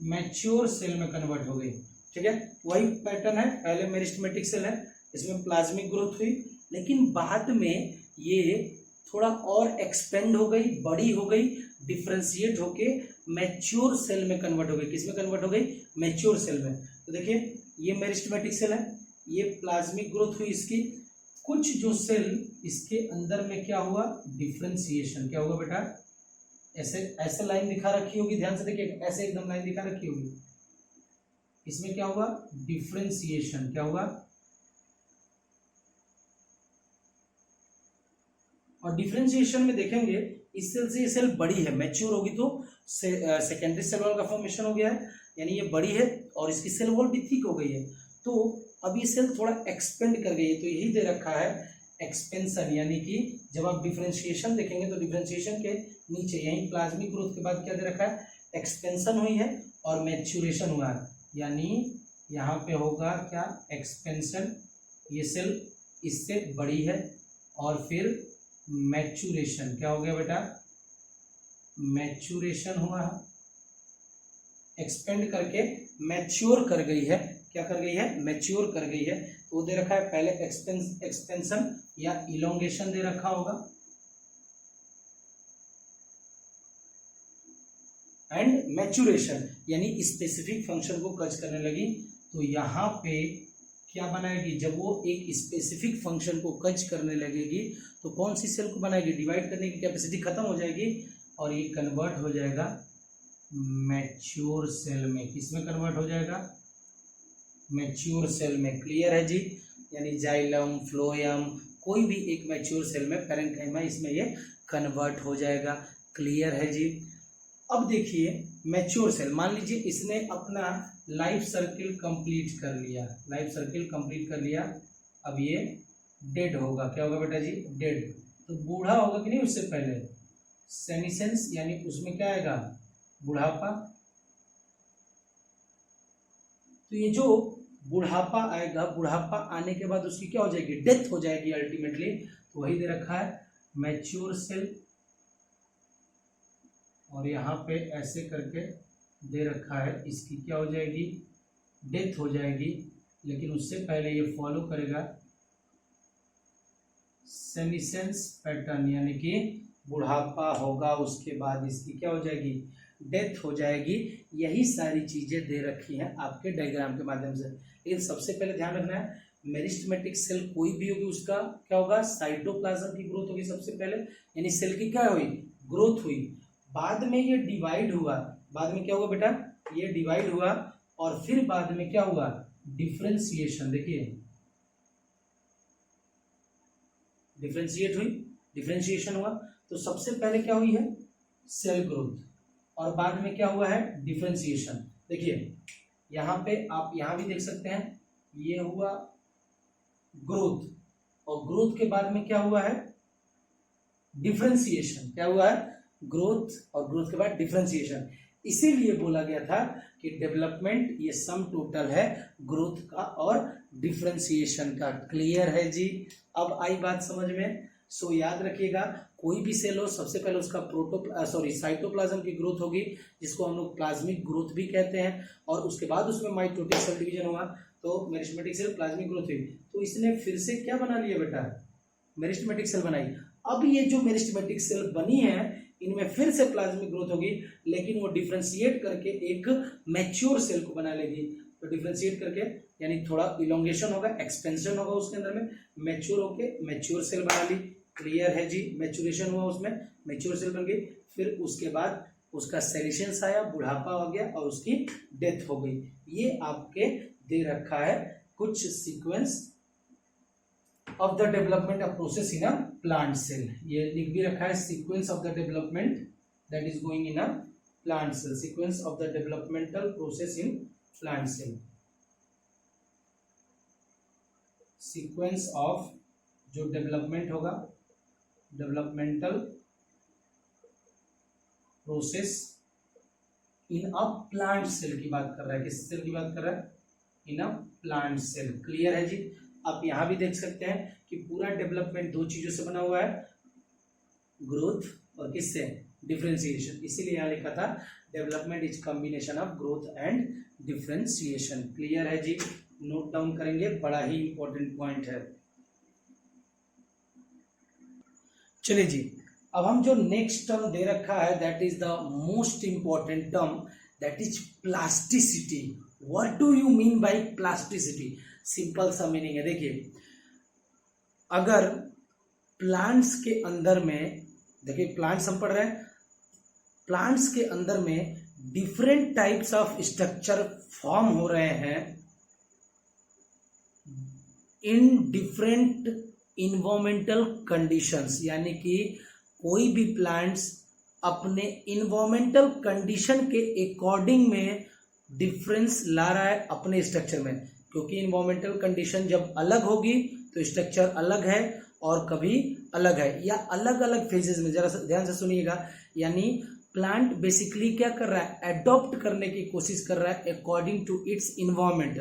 मैच्योर सेल में कन्वर्ट हो गई, ठीक है। वही पैटर्न है, पहले मेरिस्टेमेटिक सेल है, इसमें प्लाज्मिक ग्रोथ हुई, लेकिन बाद में ये थोड़ा और एक्सपेंड हो गई, बड़ी हो गई, डिफ्रेंशिएट होके मैच्योर सेल में कन्वर्ट हो गई। किसमें कन्वर्ट हो गई, मैच्योर सेल में। तो देखिए ये मेरिस्टेमेटिक सेल है, ये प्लाज्मिक ग्रोथ हुई इसकी, कुछ जो सेल इसके अंदर में क्या हुआ, डिफ्रेंशिएशन। क्या हुआ बेटा, ऐसे ऐसे लाइन दिखा रखी होगी, ध्यान से देखिए, ऐसे एकदम लाइन दिखा रखी होगी, इसमें क्या हुआ, डिफ्रेंशिएशन। क्या हुआ, और डिफ्रेंशिएशन में देखेंगे इस सेल से ये सेल बड़ी है, मैच्योर होगी तो सेकेंडरी सेल वॉल का फॉर्मेशन हो गया है, यानी ये बड़ी है और इसकी सेल वॉल भी थिक हो गई है। तो अब ये सेल थोड़ा एक्सपेंड कर गई है, तो यही दे रखा है एक्सपेंशन, यानी कि जब आप डिफ्रेंशिएशन देखेंगे तो डिफ्रेंशिएशन के नीचे यही प्लाज्मिक ग्रोथ के बाद क्या दे रखा है, एक्सपेंशन हुई है और मैच्योरेशन हुआ है, यानी यहाँ पे होगा क्या, एक्सपेंशन, ये सेल इससे बड़ी है, और फिर मैच्योरेशन। क्या हो गया बेटा, मैच्योरेशन हुआ है, एक्सपेंड करके मैच्योर कर गई है। क्या कर गई है, मैच्योर कर गई है। तो दे रखा है पहले एक्सपेंशन या इलोंगेशन दे रखा होगा, एंड मैच्योरेशन यानी स्पेसिफिक फंक्शन को कच करने लगी। तो यहाँ पे क्या बनाएगी, जब वो एक स्पेसिफिक फंक्शन को कच करने लगेगी तो कौन सी सेल को बनाएगी, डिवाइड करने की कैपेसिटी खत्म हो जाएगी और ये कन्वर्ट हो जाएगा मैच्योर सेल में। किसमें कन्वर्ट हो जाएगा, मैच्योर सेल में। क्लियर है जी, यानी जाइलम, फ्लोएम, कोई भी एक मैच्योर सेल में पैरेन्काइमा इसमें ये कन्वर्ट हो जाएगा। क्लियर है जी। अब देखिए मैच्योर सेल, मान लीजिए इसने अपना लाइफ सर्किल कंप्लीट कर लिया, लाइफ सर्किल कंप्लीट कर लिया, अब ये डेड होगा। क्या होगा बेटा जी, डेड। तो बूढ़ा होगा कि नहीं उससे पहले, सेनिसेंस, यानी उसमें क्या आएगा, बुढ़ापा। तो ये जो बुढ़ापा आएगा, बुढ़ापा आने के बाद उसकी क्या हो जाएगी, डेथ हो जाएगी अल्टीमेटली। तो वही दे रखा है मैच्योर सेल, और यहाँ पे ऐसे करके दे रखा है, इसकी क्या हो जाएगी, डेथ हो जाएगी। लेकिन उससे पहले ये फॉलो करेगा सेमिसेंस पैटर्न, यानी कि बुढ़ापा होगा, उसके बाद इसकी क्या हो जाएगी, डेथ हो जाएगी। यही सारी चीजें दे रखी हैं आपके डायग्राम के माध्यम से। लेकिन सबसे पहले ध्यान रखना है, मेरिस्टेमेटिक सेल कोई भी होगी उसका क्या होगा, साइटोप्लाज्म की ग्रोथ होगी सबसे पहले, यानी सेल की क्या हुई, ग्रोथ हुई। बाद में ये डिवाइड हुआ, बाद में क्या हुआ बेटा, ये डिवाइड हुआ, और फिर बाद में क्या हुआ, डिफरेंशिएशन। देखिए डिफरेंशिएट हुई, डिफरेंशिएशन हुआ। तो सबसे पहले क्या हुई है, सेल ग्रोथ, और बाद में क्या हुआ है, डिफरेंशिएशन। देखिए यहाँ पे आप यहाँ भी देख सकते हैं, ये हुआ ग्रोथ, और ग्रोथ के बाद में क्या हुआ है, डिफरेंशिएशन। क्या हुआ है, ग्रोथ, और ग्रोथ के बाद डिफरेंशिएशन। इसीलिए बोला गया था कि डेवलपमेंट ये सम टोटल है ग्रोथ का और डिफरेंशिएशन का। क्लियर है जी, अब आई बात समझ में। सो याद रखिएगा, कोई भी सेल हो सबसे पहले उसका साइटोप्लाज्म की ग्रोथ होगी, जिसको हम लोग प्लाज्मिक ग्रोथ भी कहते हैं, और उसके बाद उसमें माइटोटिक सेल डिवीजन हुआ, तो मेरिस्टेमेटिक सेल प्लाज्मिक ग्रोथ हुई। तो इसने फिर से क्या बना लिया बेटा, मेरिस्टेमेटिक सेल बनाई। अब ये जो मेरिस्टेमेटिक सेल बनी है, इनमें फिर से प्लाज्मिक ग्रोथ होगी, लेकिन वो डिफरेंशिएट करके एक मैच्योर सेल को बना लेगी। तो डिफरेंशिएट करके यानी थोड़ा इलोंगेशन होगा, एक्सपेंशन होगा उसके अंदर में, मैच्योर होके मैच्योर सेल बना ली। क्लियर है जी, मैच्योरेशन हुआ उसमें, मैच्योर सेल बन गई। फिर उसके बाद उसका सेलिशंस आया, बुढ़ापा हो गया, और उसकी डेथ हो गई। ये आपके दे रखा है कुछ sequence of the development of process in a plant cell। ये लिख भी रखा है, sequence of the development that is going in a plant cell, sequence of the developmental process in plant cell, sequence of जो development होगा, developmental process in a plant cell की बात कर रहा है। किस सेल की बात कर रहा है, in a plant cell। Clear है जी। आप यहां भी देख सकते हैं कि पूरा डेवलपमेंट दो चीजों से बना हुआ है, ग्रोथ और किससे, डिफरेंशिएशन। इसीलिए यहां लिखा था development is combination of growth and differentiation. Clear है जी, नोट डाउन करेंगे, बड़ा ही इंपॉर्टेंट पॉइंट है। चलिए जी, अब हम जो नेक्स्ट टर्म दे रखा है, that is the most important term, that is plasticity. What do you mean by plasticity? Simple सा मीनिंग है। देखिए, अगर प्लांट्स के अंदर में, देखिए प्लांट्स हम पढ़ रहे हैं, प्लांट्स के अंदर में different types of structure form हो रहे हैं इन डिफरेंट इन्वायरमेंटल कंडीशंस, यानी कि कोई भी प्लांट्स अपने इन्वायरमेंटल कंडीशन के अकॉर्डिंग में डिफरेंस ला रहा है अपने स्ट्रक्चर में। क्योंकि इन्वायरमेंटल कंडीशन जब अलग होगी तो स्ट्रक्चर अलग है और कभी अलग है, या अलग अलग फेजेस में। जरा ध्यान से सुनिएगा, यानी प्लांट बेसिकली क्या कर रहा है, एडॉप्ट करने की कोशिश कर रहा है अकॉर्डिंग टू इट्स इन्वायरमेंट।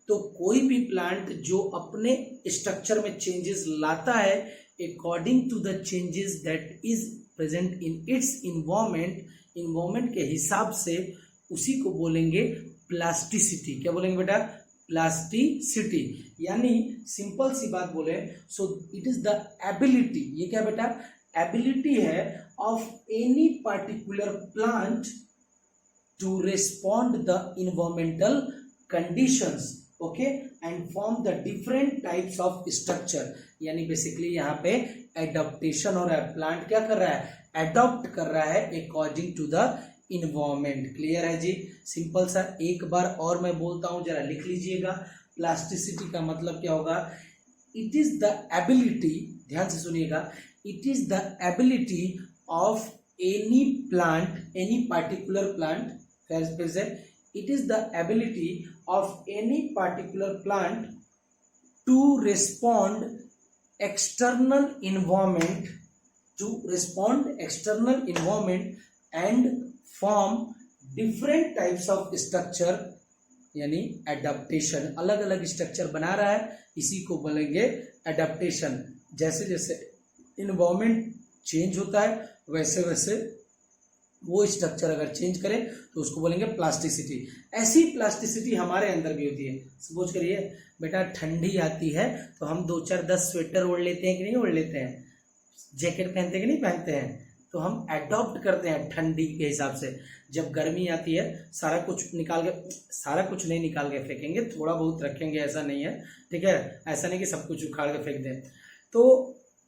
तो कोई भी प्लांट जो अपने स्ट्रक्चर में चेंजेस लाता है according to the changes that is present in its environment के हिसाब से, उसी को बोलेंगे प्लास्टिसिटी। क्या बोलेंगे बेटा, प्लास्टिसिटी। यानी सिंपल सी बात बोले, so it is the ability, ये क्या बेटा, एबिलिटी है of any particular plant to respond the environmental conditions, okay, and form the different types of structure. यानी बेसिकली यहाँ पे एडॉप्टेशन हो रहा है, प्लांट क्या कर रहा है, एडॉप्ट कर रहा है according to the environment. Clear है जी। सिंपल सा एक बार और मैं बोलता हूं, जरा लिख लीजिएगा। प्लास्टिसिटी का मतलब क्या होगा, इट इज द एबिलिटी, ध्यान से सुनिएगा, it is the ability of any plant, any particular plant, it is the ability of any particular plant to respond external environment, and form different types of structure, यानी adaptation. अलग अलग structure बना रहा है, इसी को बोलेंगे एडाप्टेशन। जैसे जैसे इन्वायरमेंट चेंज होता है, वैसे वैसे वो स्ट्रक्चर अगर चेंज करे तो उसको बोलेंगे प्लास्टिसिटी। ऐसी प्लास्टिसिटी हमारे अंदर भी होती है। सपोज करिए बेटा ठंडी आती है तो हम 2-4-10 स्वेटर ओढ़ लेते हैं कि नहीं ओढ़ लेते हैं, जैकेट पहनते हैं कि नहीं पहनते हैं, तो हम अडॉप्ट करते हैं ठंडी के हिसाब से। जब गर्मी आती है सारा कुछ नहीं निकाल के फेंकेंगे, थोड़ा बहुत रखेंगे, ऐसा नहीं है, ठीक है, ऐसा नहीं कि सब कुछ उखाड़ के फेंक दें। तो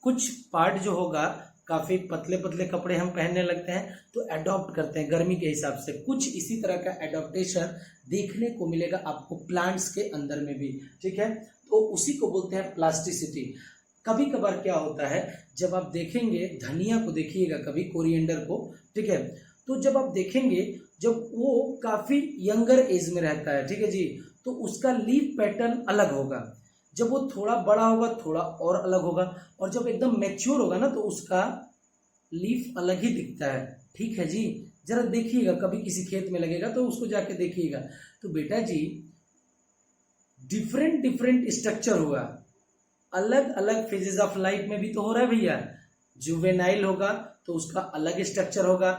कुछ पार्ट जो होगा, काफ़ी पतले पतले कपड़े हम पहनने लगते हैं तो अडॉप्ट करते हैं गर्मी के हिसाब से। कुछ इसी तरह का एडॉप्टेशन देखने को मिलेगा आपको प्लांट्स के अंदर में भी, ठीक है। तो उसी को बोलते हैं प्लास्टिसिटी। कभी कभार क्या होता है, जब आप देखेंगे धनिया को, देखिएगा कभी कोरिएंडर को, ठीक है, तो जब आप देखेंगे जब वो काफ़ी यंगर एज में रहता है, ठीक है जी, तो उसका लीफ पैटर्न अलग होगा। जब वो थोड़ा बड़ा होगा थोड़ा और अलग होगा, और जब एकदम मैच्योर होगा ना तो उसका लीफ अलग ही दिखता है, ठीक है जी। जरा देखिएगा, कभी किसी खेत में लगेगा तो उसको जाके देखिएगा। तो बेटा जी डिफरेंट स्ट्रक्चर हुआ, अलग अलग फेजेस ऑफ लाइफ में भी तो हो रहा है भैया। जुवेनाइल होगा तो उसका अलग स्ट्रक्चर होगा,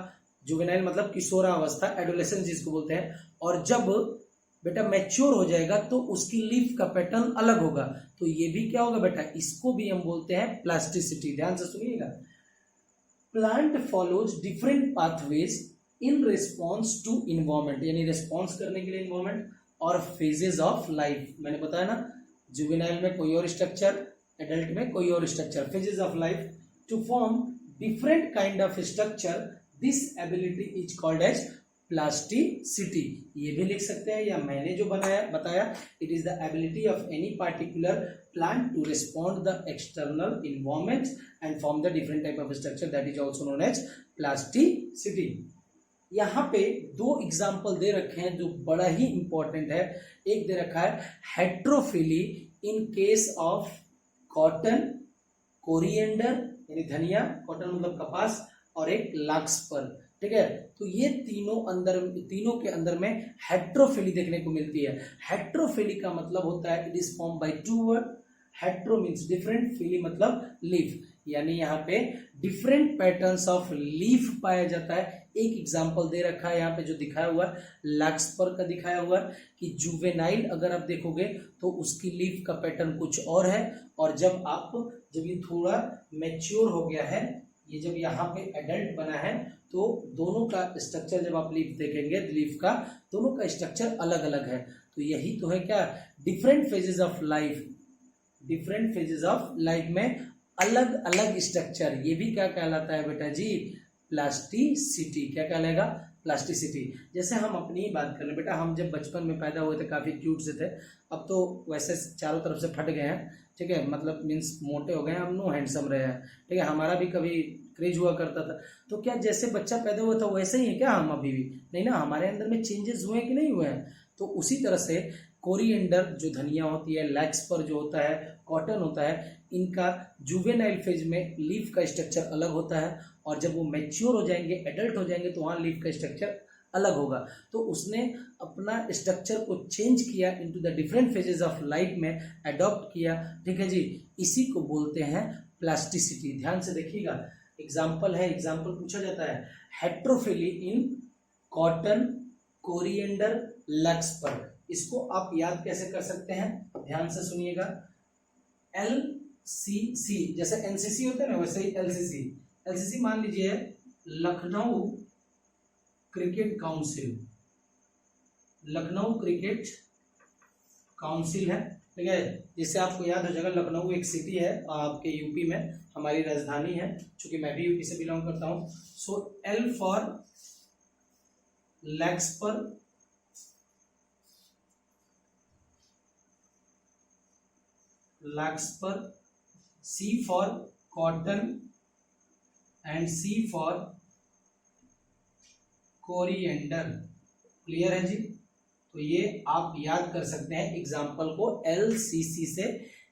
जुवेनाइल मतलब किशोरावस्था, एडोलेसेंस जिसको बोलते हैं। और जब बेटा मैच्योर हो जाएगा तो उसकी लीफ का पैटर्न अलग होगा। तो ये भी क्या होगा बेटा, इसको भी हम बोलते हैं प्लास्टिसिटी। ध्यान से सुनिएगा, plant follows different pathways in response to environment, यानी रिस्पॉन्स करने के लिए इन्वायरमेंट और फेजेस ऑफ लाइफ। मैंने बताया ना, जुवेनाइल में कोई और स्ट्रक्चर, एडल्ट में कोई और structure, phases of life to form different kind of structure. This ability is called as plasticity. ये भी लिख सकते हैं, या मैंने जो बताया, it is the ability of any particular plant to respond the external environment and form the different type of structure, that is also known as plasticity. यहाँ पे दो एग्जाम्पल दे रखे हैं जो बड़ा ही इंपॉर्टेंट है। एक दे रखा है heterophylly in case of cotton, coriander यानी धनिया, कॉटन मतलब कपास, और एक लार्कस्पर, ठीक है। तो ये तीनों के अंदर में हेट्रोफिली देखने को मिलती है। हेट्रोफिली का मतलब होता है it is form by two word, hetero means different, फिली मतलब लीफ, यानी यहाँ पे डिफरेंट पैटर्न्स ऑफ लीफ पाया जाता है। एक एग्जांपल दे रखा है यहाँ पे जो दिखाया हुआ है, लार्कस्पर का दिखाया हुआ है कि जुवेनाइल अगर आप देखोगे तो उसकी लीफ का पैटर्न कुछ और है, और जब ये थोड़ा मैच्योर हो गया है, ये जब यहाँ पे एडल्ट बना है, तो दोनों का स्ट्रक्चर जब आप लीफ देखेंगे, लीफ का दोनों का स्ट्रक्चर अलग अलग है। तो यही तो है क्या, different phases of life, different phases of life में अलग अलग स्ट्रक्चर। ये भी क्या कहलाता है बेटा जी, प्लास्टिसिटी। क्या कहलाएगा, प्लास्टिसिटी। जैसे हम अपनी ही बात कर लें बेटा, हम जब बचपन में पैदा हुए थे काफ़ी क्यूट से थे, अब तो वैसे चारों तरफ से फट गए हैं, ठीक है, मतलब मीन्स मोटे हो गए हैं, हम नो हैंडसम रहे हैं, ठीक है। हमारा भी कभी क्रेज हुआ करता था, तो क्या जैसे बच्चा पैदा हुआ था वैसे ही है क्या हम अभी भी? नहीं ना, हमारे अंदर में चेंजेस हुए हैं कि नहीं हुए हैं? तो उसी तरह से कोरिएंडर जो धनिया होती है, लार्कस्पर जो होता है, कॉटन होता है, इनका जुवेनाइल फेज में लीफ का स्ट्रक्चर अलग होता है, और जब वो मैच्योर हो जाएंगे, एडल्ट हो जाएंगे, तो वहाँ लीफ का स्ट्रक्चर अलग होगा। तो उसने अपना स्ट्रक्चर को चेंज किया into the different phases of life में, अडॉप्ट किया, ठीक है जी। इसी को बोलते हैं प्लास्टिसिटी। ध्यान से देखिएगा, एग्जाम्पल है, एग्जाम्पल पूछा जाता है, हेट्रोफिली इन कॉटन, कोरिएंडर, लार्कस्पर। इसको आप याद कैसे कर सकते हैं, ध्यान से सुनिएगा। LCC, जैसे NCC होता है ना, वैसे ही LCC। LCC मान लीजिए Lucknow cricket council, Lucknow cricket council है, ठीक है। जिससे आपको याद हो जाएगा, लखनऊ एक सिटी है आपके यूपी में, हमारी राजधानी है, चूंकि मैं भी यूपी से बिलोंग करता हूँ। So L for larkspur, larkspur, C for cotton and C for coriander. Clear है जी? तो ये आप याद कर सकते हैं एग्जाम्पल को LCC से,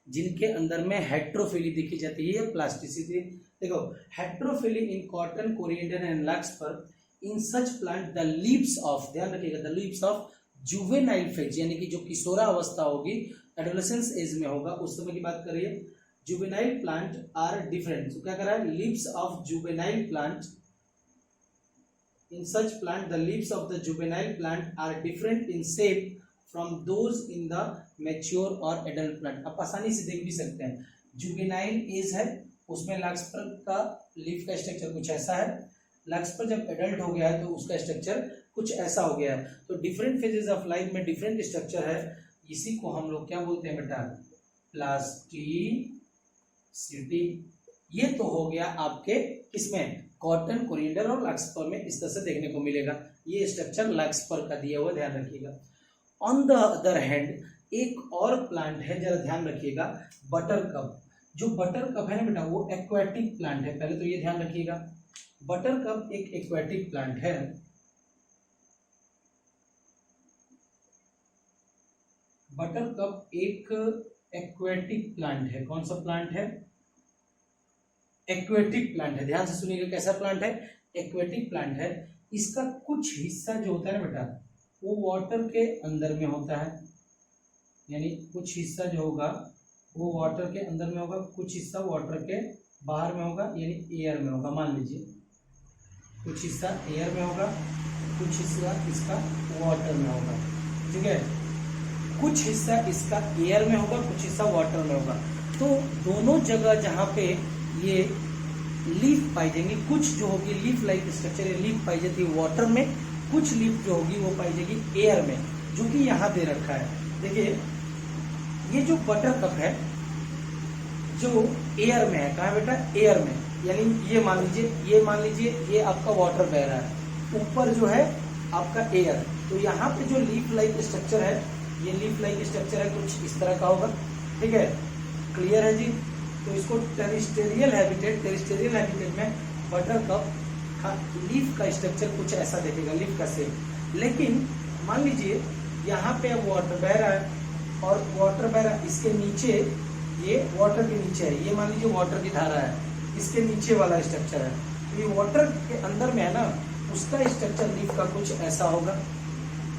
जिनके अंदर में हेट्रोफिली दिखी जाती है, प्लास्टिसिटी। देखो, heterophylly in cotton, coriander and larkspur, in such plant the leaves of, ध्यान रखिएगा, the leaves of juvenile phase, यानी कि जो किशोरा अवस्था होगी, एडोलेसेंस एज में होगा, उस समय की बात करिए, जुवेनाइल प्लांट आर डिफरेंट, तो क्या कर रहा है, leaves of juvenile plant, in such plant the leaves of the juvenile plant are different in shape from those in the mature और एडल्ट प्लांट। आप आसानी से देख भी सकते हैं, जुवेनाइल एज है उसमें लार्कस्पर का लीफ का स्ट्रक्चर कुछ ऐसा है, लार्कस्पर जब एडल्ट हो गया है तो उसका स्ट्रक्चर कुछ ऐसा हो गया है। तो डिफरेंट फेजेस ऑफ लाइफ में डिफरेंट स्ट्रक्चर है, इसी को हम लोग क्या बोलते हैं बेटा, प्लास्टिसिटी। ये तो हो गया आपके किसमें, कॉटन, कोरिएंडर और लार्कस्पर में इस तरह से देखने को मिलेगा। ये स्ट्रक्चर लार्कस्पर का दिया हुआ, ध्यान रखिएगा। ऑन द अदर हैंड एक और प्लांट है, जरा ध्यान रखिएगा, बटरकप। जो बटरकप है ना बेटा वो एक्वाटिक प्लांट है, पहले तो ये ध्यान रखिएगा। बटरकप एक एक्वाटिक प्लांट है, बटरकप एक एक्वेटिक प्लांट है। कौन सा प्लांट है, एक्वेटिक प्लांट है। ध्यान से सुनिएगा, कैसा प्लांट है, एक्वेटिक प्लांट है। इसका कुछ हिस्सा जो होता है ना बेटा वो वाटर के अंदर में होता है, यानी कुछ हिस्सा जो होगा वो वाटर के अंदर में होगा, कुछ हिस्सा वाटर के बाहर में होगा, यानी एयर में होगा। मान लीजिए कुछ हिस्सा एयर में होगा, कुछ हिस्सा इसका वाटर में होगा, ठीक है। कुछ हिस्सा इसका एयर में होगा, कुछ हिस्सा वाटर में होगा। तो दोनों जगह जहाँ पे ये लीफ पाई जाएंगी, कुछ जो होगी लीफ लाइक स्ट्रक्चर है, लीफ पाई जाती है वाटर में, कुछ लीफ जो होगी वो पाई जाएगी एयर में, जो कि यहाँ दे रखा है। देखिए ये जो बटरकप है जो एयर में है, कहाँ है बेटा, एयर में, यानी ये मान लीजिए ये आपका वाटर बह रहा है, ऊपर जो है आपका एयर। तो यहाँ पे जो लीफ लाइक स्ट्रक्चर है, ये लीफ लाइक स्ट्रक्चर है, कुछ इस तरह का होगा, ठीक है, क्लियर है जी। तो इसको टेरिस्टेरियल हैबिटेट में बटरकप का लीफ का स्ट्रक्चर कुछ ऐसा देखेगा, लीफ का शेप। लेकिन मान लीजिए यहाँ पे अब वाटर बह रहा है और वाटर बह रहा है, इसके नीचे, ये वाटर के नीचे है, ये मान लीजिए वाटर की धारा है, इसके नीचे वाला स्ट्रक्चर है। तो ये वाटर के अंदर में है ना, उसका स्ट्रक्चर लीफ का कुछ ऐसा होगा,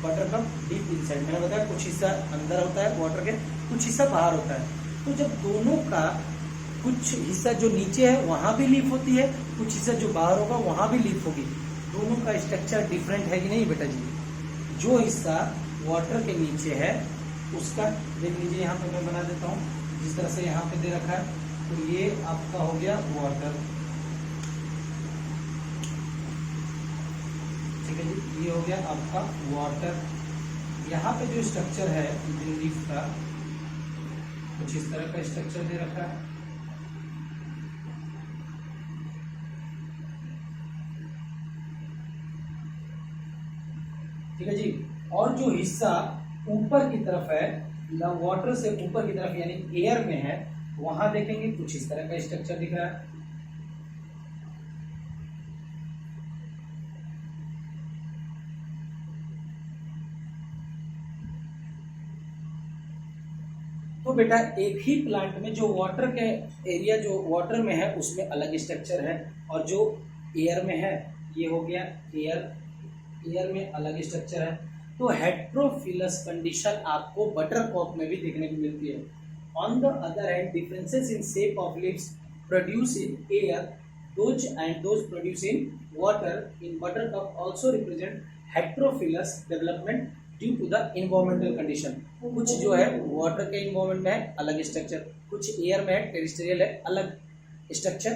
बटरकप डीप इनसाइड। मैंने बताया कुछ हिस्सा अंदर होता है वाटर के, कुछ हिस्सा बाहर होता है। तो जब दोनों का कुछ हिस्सा जो नीचे है वहां भी लीफ होती है, कुछ हिस्सा जो बाहर होगा वहां भी लीफ होगी, दोनों का स्ट्रक्चर डिफरेंट है कि नहीं बेटा जी। जो हिस्सा वाटर के नीचे है उसका देख लीजिए, यहाँ पे मैं बना देता हूँ जिस तरह से यहाँ पे दे रखा है। तो ये आपका हो गया वाटर, ठीक है जी, ये हो गया आपका वाटर। यहाँ पे जो स्ट्रक्चर है लीफ का कुछ इस तरह का स्ट्रक्चर दे रखा है, ठीक है जी। और जो हिस्सा ऊपर की तरफ है, वाटर से ऊपर की तरफ यानी एयर में है, वहां देखेंगे कुछ इस तरह का स्ट्रक्चर दिख रहा है। तो बेटा एक ही प्लांट में जो वाटर के एरिया जो वाटर में है उसमें अलग स्ट्रक्चर है, और जो एयर में है ये हो गया एयर में अलग स्ट्रक्चर है। तो हेट्रोफिलस कंडीशन आपको बटरकप में भी देखने को मिलती है। On the other hand differences in shape of leaves produce in air those produce in water in buttercup also represent heterophyllous development due to the environmental condition. कुछ जो है वाटर के इन्वायरमेंट में है अलग स्ट्रक्चर, कुछ एयर में है टेरिस्टेरियल है अलग स्ट्रक्चर।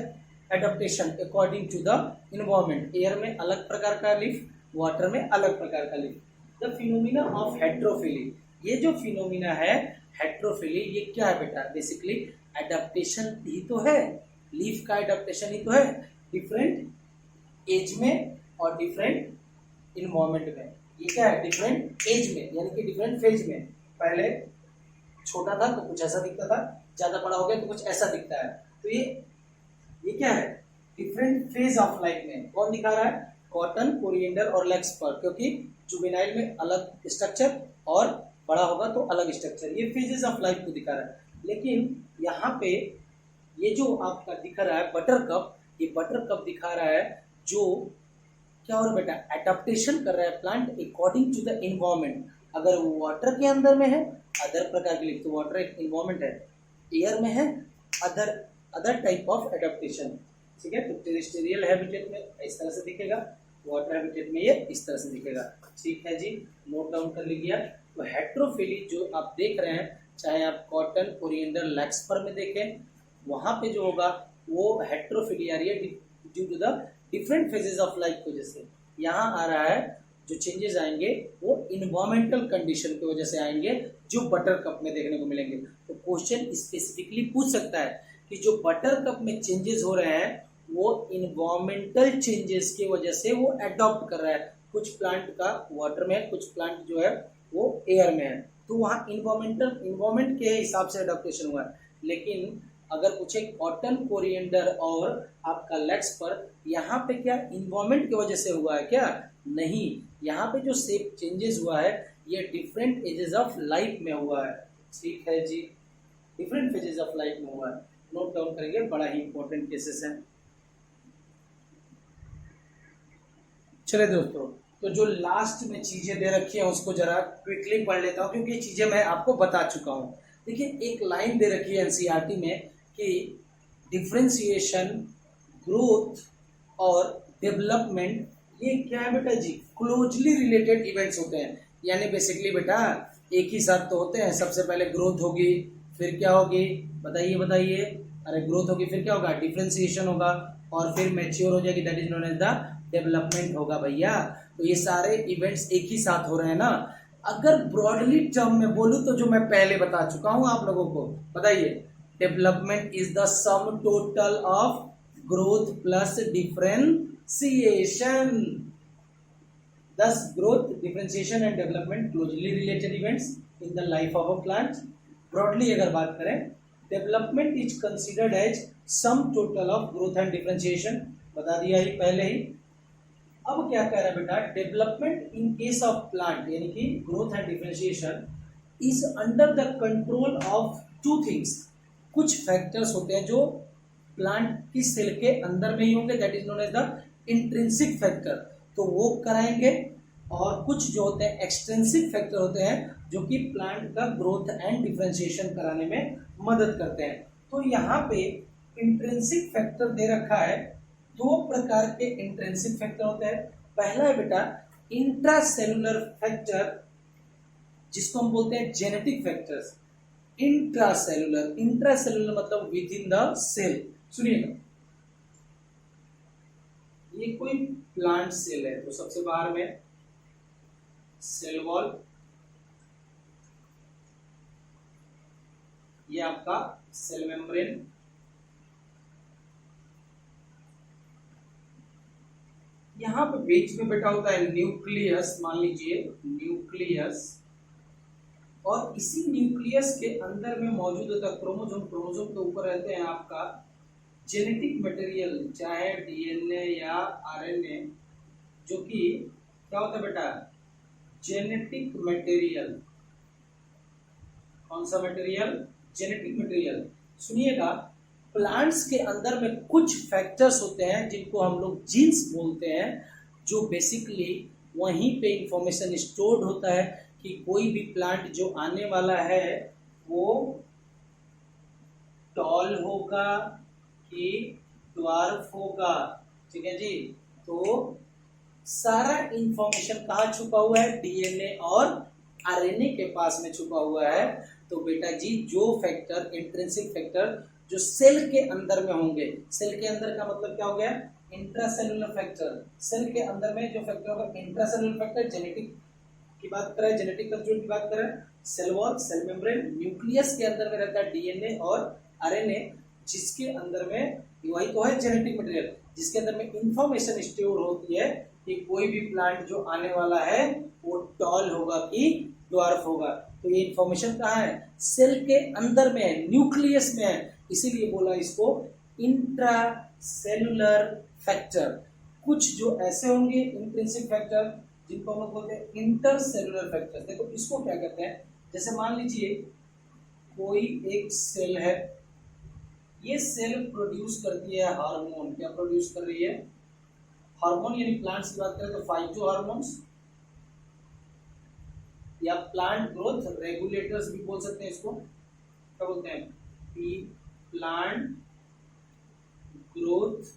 Adaptation according to the environment, air में अलग प्रकार का लीफ, वाटर में अलग प्रकार का leaf. The phenomena of heterophylly, ये जो फिनोमिना है हेट्रोफिली, ये क्या है बेटा, बेसिकली एडेप्टेशन ही तो है, लीफ का एडेप्टेशन ही तो है, डिफरेंट एज में और डिफरेंट इन्वायरमेंट में। ये क्या है, डिफरेंट एज में यानी कि डिफरेंट फेज में। पहले छोटा था तो कुछ ऐसा दिखता था, ज्यादा बड़ा हो गया तो कुछ ऐसा दिखता है। तो ये क्या है, डिफरेंट फेज ऑफ लाइफ में। कौन दिखा रहा है, कॉटन, कोरिएंडर और लार्कस्पर, क्योंकि जुवेनाइल में अलग स्ट्रक्चर और बड़ा होगा तो अलग स्ट्रक्चर। ये फेजेस ऑफ लाइफ को दिखा रहा है। लेकिन यहाँ पे ये जो आपका दिखा रहा है बटरकप, ये बटरकप दिखा रहा है जो क्या हो रहा है बेटा, एडेप्टेशन कर रहा है plant according to the environment. अगर वो वाटर के अंदर में है अदर प्रकार की लीफ, तो वाटर एक इन्वायरमेंट है, एयर में है other other type of adaptation. ठीक है, तो टेरेस्टेरियल हैबिटेट में इस तरह से दिखेगा, वाटर हैबिटेट में ये इस तरह से दिखेगा। ठीक है जी, नोट डाउन कर लीजिए। तो हेट्रोफिली जो आप देख रहे हैं, चाहे आप कॉटन, कोरिएंडर, लैक्सपर में देखें, वहां पे जो होगा वो हेट्रोफिली आ रही है due to the different phases of life की वजह से। यहाँ आ रहा है जो चेंजेस आएंगे वो इन्वायरमेंटल कंडीशन की वजह से आएंगे, जो बटर कप में देखने को मिलेंगे। तो क्वेश्चन स्पेसिफिकली पूछ सकता है कि जो बटर कप में चेंजेस हो रहे हैं वो इन्वायरमेंटल चेंजेस की वजह से वो अडॉप्ट कर रहा है। कुछ प्लांट का वाटर में है, कुछ प्लांट जो है वो एयर में है, तो वहाँ इन्वायरमेंट के हिसाब से अडॉप्टेशन हुआ है। लेकिन अगर पूछे कॉटन, कोरिएंडर और आपका लेक्स पर, यहाँ पे क्या इन्वायरमेंट की वजह से हुआ है क्या? नहीं, यहाँ पे जो शेप चेंजेस हुआ है ये डिफरेंट एजेस ऑफ लाइफ में हुआ है। ठीक है जी, डिफरेंट फेजेस ऑफ लाइफ में हुआ है। नोट डाउन करेंगे, बड़ा ही इंपॉर्टेंट केसेस हैं। चले दोस्तों, तो जो लास्ट में चीजें दे रखी है उसको जरा क्विकली पढ़ लेता हूँ, क्योंकि ये चीजें मैं आपको बता चुका हूँ। देखिए, एक लाइन दे रखी है एनसीईआरटी में कि डिफरेंशिएशन, ग्रोथ और डेवलपमेंट ये क्या है बेटा जी? क्लोजली रिलेटेड इवेंट्स होते हैं। यानी बेसिकली बेटा एक ही साथ तो होते हैं। सबसे पहले ग्रोथ होगी, फिर क्या होगी बताइए बताइए? अरे ग्रोथ होगी, फिर क्या होगा? डिफरेंशिएशन होगा, और फिर मैच्योर हो जाएगी, that is known as the development होगा भैया। तो ये सारे इवेंट्स एक ही साथ हो रहे हैं ना। अगर ब्रॉडली टर्म में बोलूं तो जो मैं पहले बता चुका हूं आप लोगों को, बताइए, development is the sum total of growth plus differentiation. Thus, growth, differentiation and development closely related events in the life of a plant. Broadly अगर बात करें, development is considered as sum total of growth and differentiation, बता दिया ही पहले ही। अब क्या कह रहा है बेटा? Development in case of plant, यानी कि growth and differentiation is under the control of two things. कुछ फैक्टर्स होते हैं जो प्लांट की सेल के अंदर में ही होंगे, that is known as the intrinsic factor, तो वो कराएंगे। और कुछ जो होते हैं एक्सट्रिंसिक फैक्टर होते हैं जो कि प्लांट का ग्रोथ एंड डिफरेंशिएशन कराने में मदद करते हैं। तो यहाँ पे इंट्रिंसिक फैक्टर दे रखा है। दो प्रकार के इंट्रिंसिक फैक्टर होते हैं। पहला है बेटा इंट्रासेलुलर फैक्टर, जिसको हम बोलते हैं जेनेटिक फैक्टर्स। इंट्रासेलुलर मतलब विद इन द सेल। सुनिएगा, ये कोई प्लांट सेल है तो सबसे बाहर में सेल वॉल, ये आपका सेल मेम्ब्रेन, यहां पे बीच में बैठा होता है न्यूक्लियस, मान लीजिए न्यूक्लियस, और इसी न्यूक्लियस के अंदर में मौजूद होता है क्रोमोसोम। क्रोमोसोम के ऊपर रहते हैं आपका जेनेटिक मटेरियल, चाहे डीएनए या आरएनए, जो कि क्या होता है बेटा? Genetic material. कौन सा मटेरियल? Genetic material. सुनिएगा, प्लांट्स के अंदर में कुछ फैक्टर्स होते हैं जिनको हम लोग जीन्स बोलते हैं, जो बेसिकली वहीं पे इंफॉर्मेशन स्टोर्ड होता है कि कोई भी प्लांट जो आने वाला है वो टॉल होगा कि ड्वार्फ होगा। ठीक है जी, तो सारा इंफॉर्मेशन कहाँ छुपा हुआ है? डीएनए और आरएनए के पास में छुपा हुआ है। तो बेटा जी, जो फैक्टर इंट्रिंसिक फैक्टर जो सेल के अंदर में होंगे, सेल के अंदर का मतलब क्या हो गया? Intracellular factor. सेल के अंदर में जो फैक्टर होगा इंट्रासेलुलर फैक्टर, जेनेटिक की बात करें, जेनेटिक कंट्रोल की बात करें, cell wall, cell membrane, nucleus के अंदर में रहता है डीएनए और आरएनए, जिसके अंदर में वही तो है जेनेटिक मटेरियल, जिसके अंदर में इंफॉर्मेशन स्टोर होती है कि कोई भी प्लांट जो आने वाला है वो टॉल होगा कि ड्वार्फ होगा। तो ये इंफॉर्मेशन कहाँ है? सेल के अंदर में है, न्यूक्लियस में है, इसीलिए बोला इसको इंट्रासेलुलर फैक्टर। कुछ जो ऐसे होंगे इंट्रिंसिक फैक्टर जिनको हम लोग बोलते हैं इंटरसेलुलर फैक्टर। देखो इसको क्या कहते हैं? जैसे मान लीजिए कोई एक सेल है, ये सेल प्रोड्यूस करती है हार्मोन। क्या प्रोड्यूस कर रही है? हार्मोन, यानी प्लांट्स की बात करें तो फाइटो हार्मोन्स या प्लांट ग्रोथ रेगुलेटर्स भी बोल सकते हैं इसको। क्या बोलते हैं? Plant growth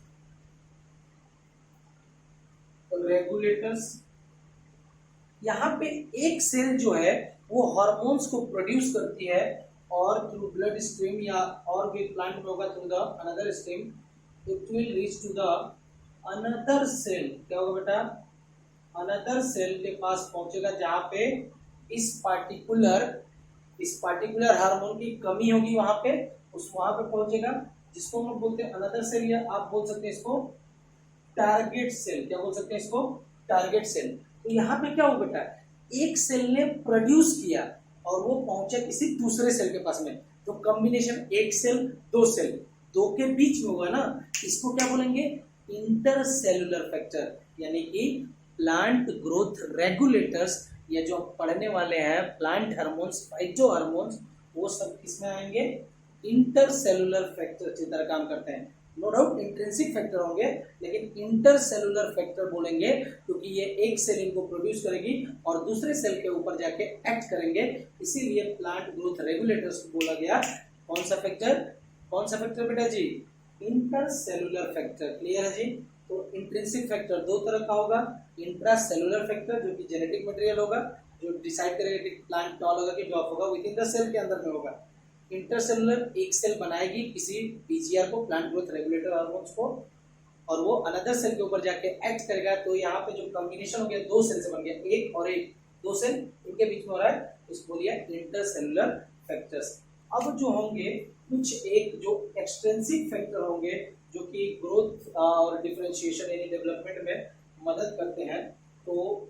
regulators. यहाँ पे एक सेल जो है वो हार्मोन्स को प्रोड्यूस करती है और थ्रू ब्लड स्ट्रीम या और भी प्लांट में होगा through the another stream it will reach to the another cell. क्या होगा बेटा? अनदर सेल के पास पहुंचेगा जहां पे इस पार्टिकुलर हार्मोन की कमी होगी, वहां पे पहुंचेगा, जिसको हम बोलते हैं अनदर सेल, या आप बोल सकते हैं इसको टारगेट सेल। क्या बोल सकते हैं इसको? Target cell. तो यहाँ पे क्या हो बेटा, एक सेल ने प्रोड्यूस किया और वो पहुंचा किसी दूसरे सेल के पास में, तो कॉम्बिनेशन एक सेल दो सेल, दो के बीच में होगा ना, इसको क्या बोलेंगे? इंटरसेलुलर फैक्टर, यानी कि प्लांट ग्रोथ रेगुलेटर्स, या जो पढ़ने वाले हैं प्लांट हार्मोन्स, फाइटो हार्मोन्स, वो सब किसमें आएंगे? इंटरसेलुलर फैक्टर की तरह काम करते हैं। नो डाउट इंट्रिंसिक फैक्टर होंगे, लेकिन इंटरसेलुलर फैक्टर बोलेंगे क्योंकि ये एक सेल इनको प्रोड्यूस करेगी और दूसरे सेल के ऊपर जाके एक्ट करेंगे, इसीलिए प्लांट ग्रोथ रेगुलेटर्स को बोला गया। कौन सा फैक्टर बेटा जी? Intercellular factor. क्लियर है जी? तो इंट्रिंसिक फैक्टर दो तरह का होगा, इंट्रासेलुलर फैक्टर जो कि जेनेटिक मटेरियल होगा, जो डिसाइड करेगा कि प्लांट टॉल होगा कि ड्रॉप होगा, विद इन द सेल के अंदर में होगा। इंटरसेलुलर एक सेल बनाएगी किसी पीजीआर को, प्लांट ग्रोथ रेगुलेटर हार्मोन्स को, और वो अनदर सेल के ऊपर जाके एक्ट करेगा। तो यहाँ पे जो कॉम्बिनेशन हो गया, दो सेल से बन गया, एक और एक, दो सेल इनके बीच में हो रहा है, उसको बोलिए इंटरसेलुलर फैक्टर्स। अब जो होंगे कुछ एक जो एक्सट्रिंसिक फैक्टर होंगे जो कि ग्रोथ और डिफरेंशिएशन यानी डेवलपमेंट में मदद करते हैं, तो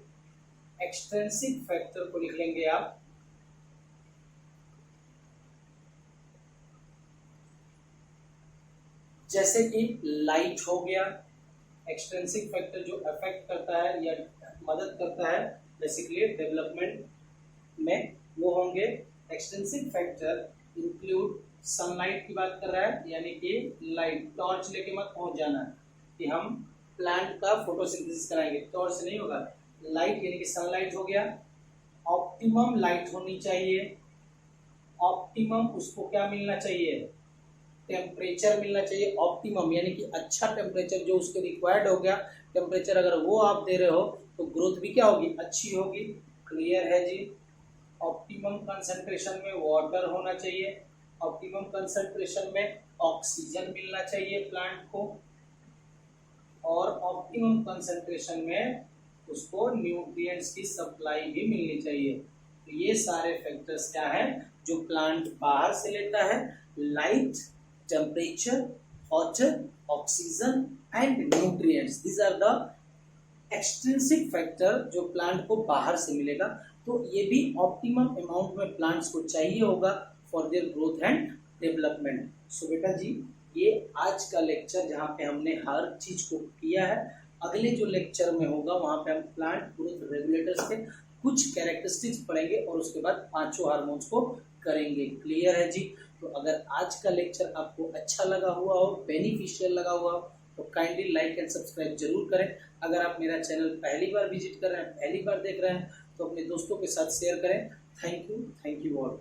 एक्सट्रिंसिक फैक्टर को लिख लेंगे आप जैसे कि लाइट हो गया। एक्सट्रिंसिक फैक्टर जो अफेक्ट करता है या मदद करता है बेसिकली डेवलपमेंट में, वो होंगे। एक्सट्रिंसिक फैक्टर इंक्लूड सनलाइट की बात कर रहा है, यानी कि लाइट, टॉर्च लेके मत पहुंच जाना कि हम प्लांट का फोटोसिंथेसिस कराएंगे, टॉर्च से नहीं होगा। लाइट यानी कि सनलाइट हो गया। ऑप्टिमम लाइट होनी चाहिए, ऑप्टिमम उसको क्या मिलना चाहिए? टेम्परेचर मिलना चाहिए। ऑप्टिमम यानी कि अच्छा टेम्परेचर जो उसके रिक्वायर्ड हो गया टेम्परेचर, अगर वो आप दे रहे हो तो ग्रोथ भी क्या होगी? अच्छी होगी। क्लियर है जी? ऑप्टिमम कंसंट्रेशन में वाटर होना चाहिए, ऑप्टिमम कंसंट्रेशन में ऑक्सीजन मिलना चाहिए प्लांट को, और ऑप्टिमम कंसंट्रेशन में उसको न्यूट्रिएंट्स की सप्लाई भी मिलनी चाहिए। तो ये सारे फैक्टर्स क्या हैं जो प्लांट बाहर से लेता है? Light, temperature, water, oxygen and nutrients. These are the extrinsic factor जो प्लांट को बाहर से मिलेगा। तो ये भी ऑप्टिमम अमाउंट में प्लांट्स को चाहिए होगा for their growth and development. So बेटा जी, ये आज का लेक्चर जहाँ पे हमने हर चीज को किया है। अगले जो लेक्चर में होगा वहां पे हम प्लांट ग्रोथ रेगुलेटर्स के कुछ कैरेक्टरिस्टिक्स पढ़ेंगे और उसके बाद पांचों हार्मोन्स को करेंगे। क्लियर है जी? तो अगर आज का लेक्चर आपको अच्छा लगा हुआ हो, बेनिफिशियल लगा हुआ हो, तो काइंडली लाइक एंड सब्सक्राइब जरूर करें। अगर आप मेरा चैनल पहली बार विजिट कर रहे हैं, पहली बार देख रहे हैं, तो अपने दोस्तों के साथ शेयर करें। Thank you all.